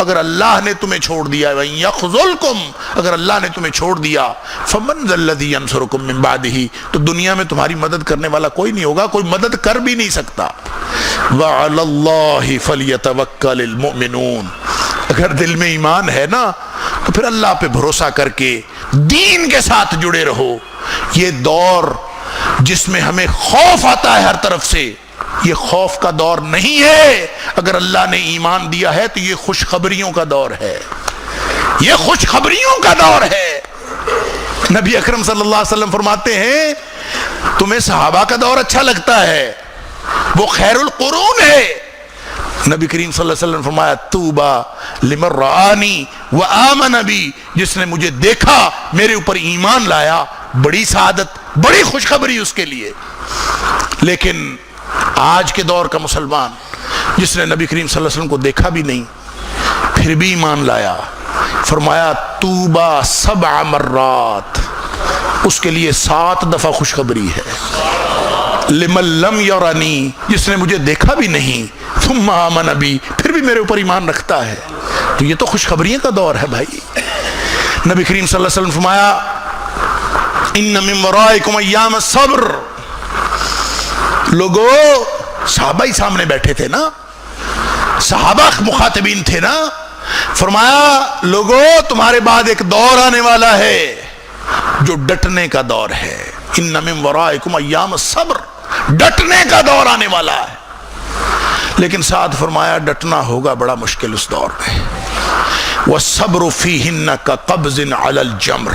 اگر اللہ نے تمہیں چھوڑ دیا، وَإِن يَخْذُلْكُمْ، اگر اللہ نے تمہیں چھوڑ دیا، فَمَنْ ذَا الَّذِي يَنْصُرُكُمْ مِنْ بَعْدِهِ، تو دنیا میں تمہاری مدد کرنے والا کوئی نہیں ہوگا، کوئی مدد کر بھی نہیں سکتا۔ وَعَلَى اللَّهِ فَلْيَتَوَكَّلِ الْمُؤْمِنُونَ، اگر دل میں ایمان ہے نا تو پھر اللہ پہ بھروسہ کر کے دین کے ساتھ جڑے رہو۔ یہ دور جس میں ہمیں خوف آتا ہے ہر طرف سے، یہ خوف کا دور نہیں ہے، اگر اللہ نے ایمان دیا ہے تو یہ خوشخبریوں کا دور ہے، یہ خوشخبریوں کا دور ہے۔ نبی اکرم صلی اللہ علیہ وسلم فرماتے ہیں تمہیں صحابہ کا دور اچھا لگتا ہے، وہ خیر القرون ہے۔ نبی کریم صلی اللہ علیہ وسلم فرمایا طوبی لمن رآنی وآمن بی، جس نے مجھے دیکھا میرے اوپر ایمان لایا، بڑی سعادت، بڑی خوشخبری اس کے لیے۔ لیکن آج کے دور کا مسلمان جس نے نبی کریم صلی اللہ علیہ وسلم کو دیکھا بھی نہیں پھر بھی ایمان لایا، فرمایا طوبی 7 مرات، اس کے لیے 7 دفعہ خوشخبری ہے۔ لمن لم یرنی، جس نے مجھے دیکھا بھی نہیں، ثم آمن بی، پھر بھی میرے اوپر ایمان رکھتا ہے، تو یہ تو خوشخبریوں کا دور ہے بھائی۔ نبی کریم صلی اللہ علیہ وسلم فرمایا ان من ورائکم ایام الصبر، لوگو، صحابہ ہی سامنے بیٹھے تھے نا، صحابہ مخاطبین تھے نا، فرمایا لوگو تمہارے بعد ایک دور آنے والا ہے جو ڈٹنے کا دور ہے، ان من ورائکم ایام الصبر، ڈٹنے کا دور آنے والا ہے۔ لیکن ساتھ فرمایا ڈٹنا ہوگا بڑا مشکل اس دور میں، والصبر فیہن کقبض علی الجمر،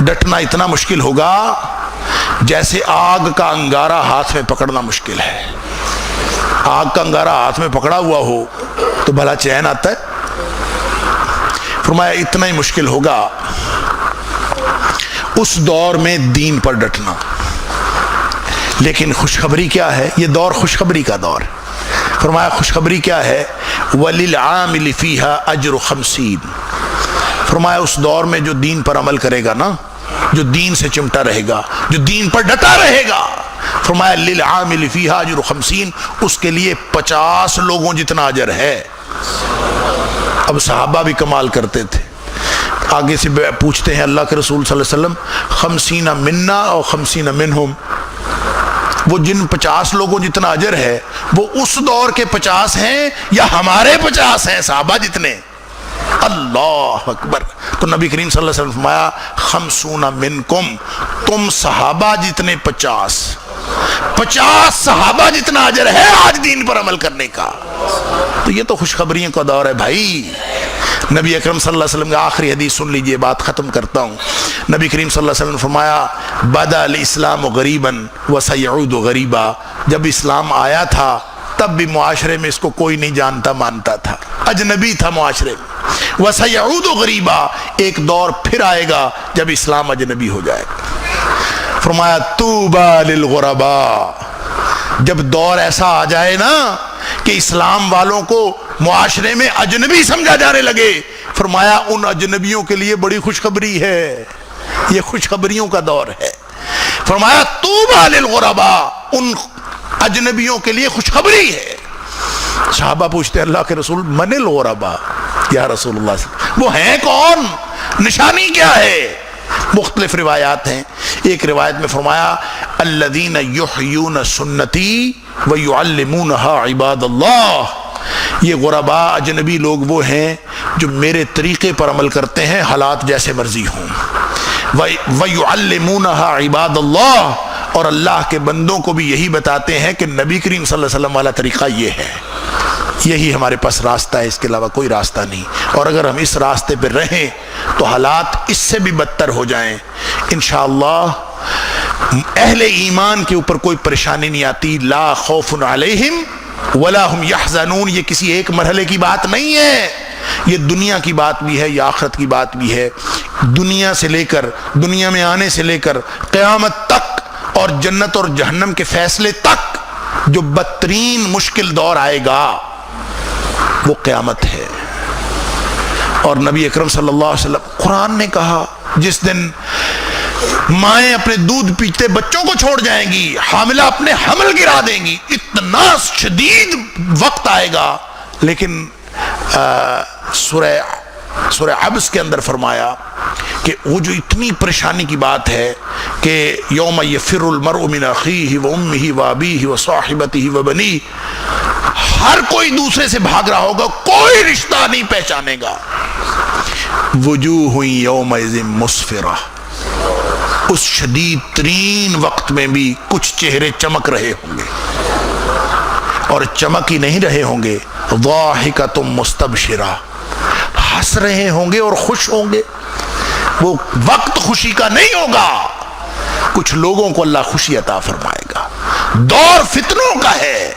ڈٹنا اتنا مشکل ہوگا جیسے آگ کا انگارہ ہاتھ میں پکڑنا مشکل ہے۔ آگ کا انگارہ ہاتھ میں پکڑا ہوا ہو تو بھلا چین آتا ہے؟ فرمایا اتنا ہی مشکل ہوگا اس دور میں دین پر ڈٹنا۔ لیکن خوشخبری کیا ہے؟ یہ دور خوشخبری کا دور ہے۔ فرمایا خوشخبری کیا ہے؟ وَلِلْعَامِلِ فِيهَا أَجْرُ 50، فرمایا اس دور میں جو دین پر عمل کرے گا نا، جو دین سے چمٹا رہے گا، جو دین پر ڈٹا رہے گا، فرمایا لِلْعَامِلِ فِيهَا أَجْرُ 50، اس کے لیے 50 لوگوں جتنا اجر ہے۔ اب صحابہ بھی کمال کرتے تھے، آگے سے پوچھتے ہیں اللہ کے رسول صلی اللہ علیہ وسلم 50 منا اور 50 منہم، وہ جن 50 لوگوں جتنا اجر ہے وہ اس دور کے 50 ہیں یا ہمارے 50 ہیں صحابہ جتنے؟ اللہ اکبر۔ تو نبی کریم صلی اللہ علیہ وسلم فرمایا 50 منکم، تم صحابہ جتنے 50، 50 صحابہ جتنا اجر ہے آج دین پر عمل کرنے کا. تو یہ تو خوشخبریوں کا دور ہے بھائی. نبی اکرم صلی اللہ علیہ وسلم کا آخری حدیث سن لیجئے, بات ختم کرتا ہوں. نبی کریم صلی اللہ علیہ وسلم نے فرمایا بدا الاسلام غریبا وسیعود غریبا. جب اسلام آیا تھا تب بھی معاشرے میں اس کو کوئی نہیں جانتا مانتا تھا, اجنبی تھا معاشرے میں. وسیعود غریبا, ایک دور پھر آئے گا جب اسلام اجنبی ہو جائے گا. فرمایا طوبی للغرباء, جب دور ایسا آ جائے نا کہ اسلام والوں کو معاشرے میں اجنبی سمجھا جانے لگے, فرمایا ان اجنبیوں کے لیے بڑی خوشخبری ہے, یہ خوشخبریوں کا دور ہے. فرمایا طوبی للغرباء, ان اجنبیوں کے لیے خوشخبری ہے. صحابہ پوچھتے ہیں اللہ کے رسول من الغرباء, یا رسول اللہ صلی اللہ علیہ وسلم وہ ہیں کون, نشانی کیا ہے؟ مختلف روایات ہیں. ایک روایت میں فرمایا الذین یحیون سنتی ویعلمونها عباد اللہ, یہ غرباء اجنبی لوگ وہ ہیں جو میرے طریقے پر عمل کرتے ہیں حالات جیسے مرضی ہوں. ویعلمونها عباد اللہ, اور اللہ کے بندوں کو بھی یہی بتاتے ہیں کہ نبی کریم صلی اللہ علیہ وسلم والا طریقہ یہ ہے, یہی ہمارے پاس راستہ ہے, اس کے علاوہ کوئی راستہ نہیں. اور اگر ہم اس راستے پہ رہیں تو حالات اس سے بھی بدتر ہو جائیں انشاءاللہ. اہل ایمان کے اوپر کوئی پریشانی نہیں آتی. لا خوف علیہم ولا هم یحزنون, یہ کسی ایک مرحلے کی بات نہیں ہے, یہ دنیا کی بات بھی ہے, یہ آخرت کی بات بھی ہے. دنیا سے لے کر, دنیا میں آنے سے لے کر قیامت تک اور جنت اور جہنم کے فیصلے تک جو بدترین مشکل دور آئے گا وہ قیامت ہے. اور نبی اکرم صلی اللہ علیہ وسلم, قرآن نے کہا جس دن مائیں اپنے دودھ پیتے بچوں کو چھوڑ جائیں گی, حاملہ اپنے حمل گرا دیں گی, اتنا شدید وقت آئے گا. لیکن سورہ عبس کے اندر فرمایا کہ وہ جو اتنی پریشانی کی بات ہے کہ یوم یفر المرء من اخیہ وامہ وابیہ وصاحبتہ وبنیہ, ہر کوئی دوسرے سے بھاگ رہا ہوگا, کوئی رشتہ نہیں پہچانے گا. وجوہ یومئذ مسفرہ, اس شدید ترین وقت میں بھی کچھ چہرے چمک رہے ہوں گے, اور چمک ہی نہیں رہے ہوں گے, ضاحکۃ مستبشرہ, ہنس رہے ہوں گے اور خوش ہوں گے. وہ وقت خوشی کا نہیں ہوگا, کچھ لوگوں کو اللہ خوشی عطا فرمائے گا. دور فتنوں کا ہے,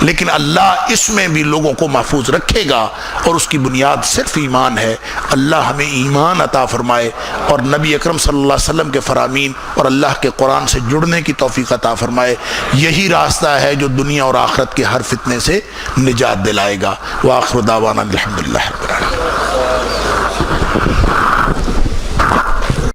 لیکن اللہ اس میں بھی لوگوں کو محفوظ رکھے گا, اور اس کی بنیاد صرف ایمان ہے. اللہ ہمیں ایمان عطا فرمائے اور نبی اکرم صلی اللہ علیہ وسلم کے فرامین اور اللہ کے قرآن سے جڑنے کی توفیق عطا فرمائے. یہی راستہ ہے جو دنیا اور آخرت کے ہر فتنے سے نجات دلائے گا. وآخر دعوانا الحمدللہ رب العالمین.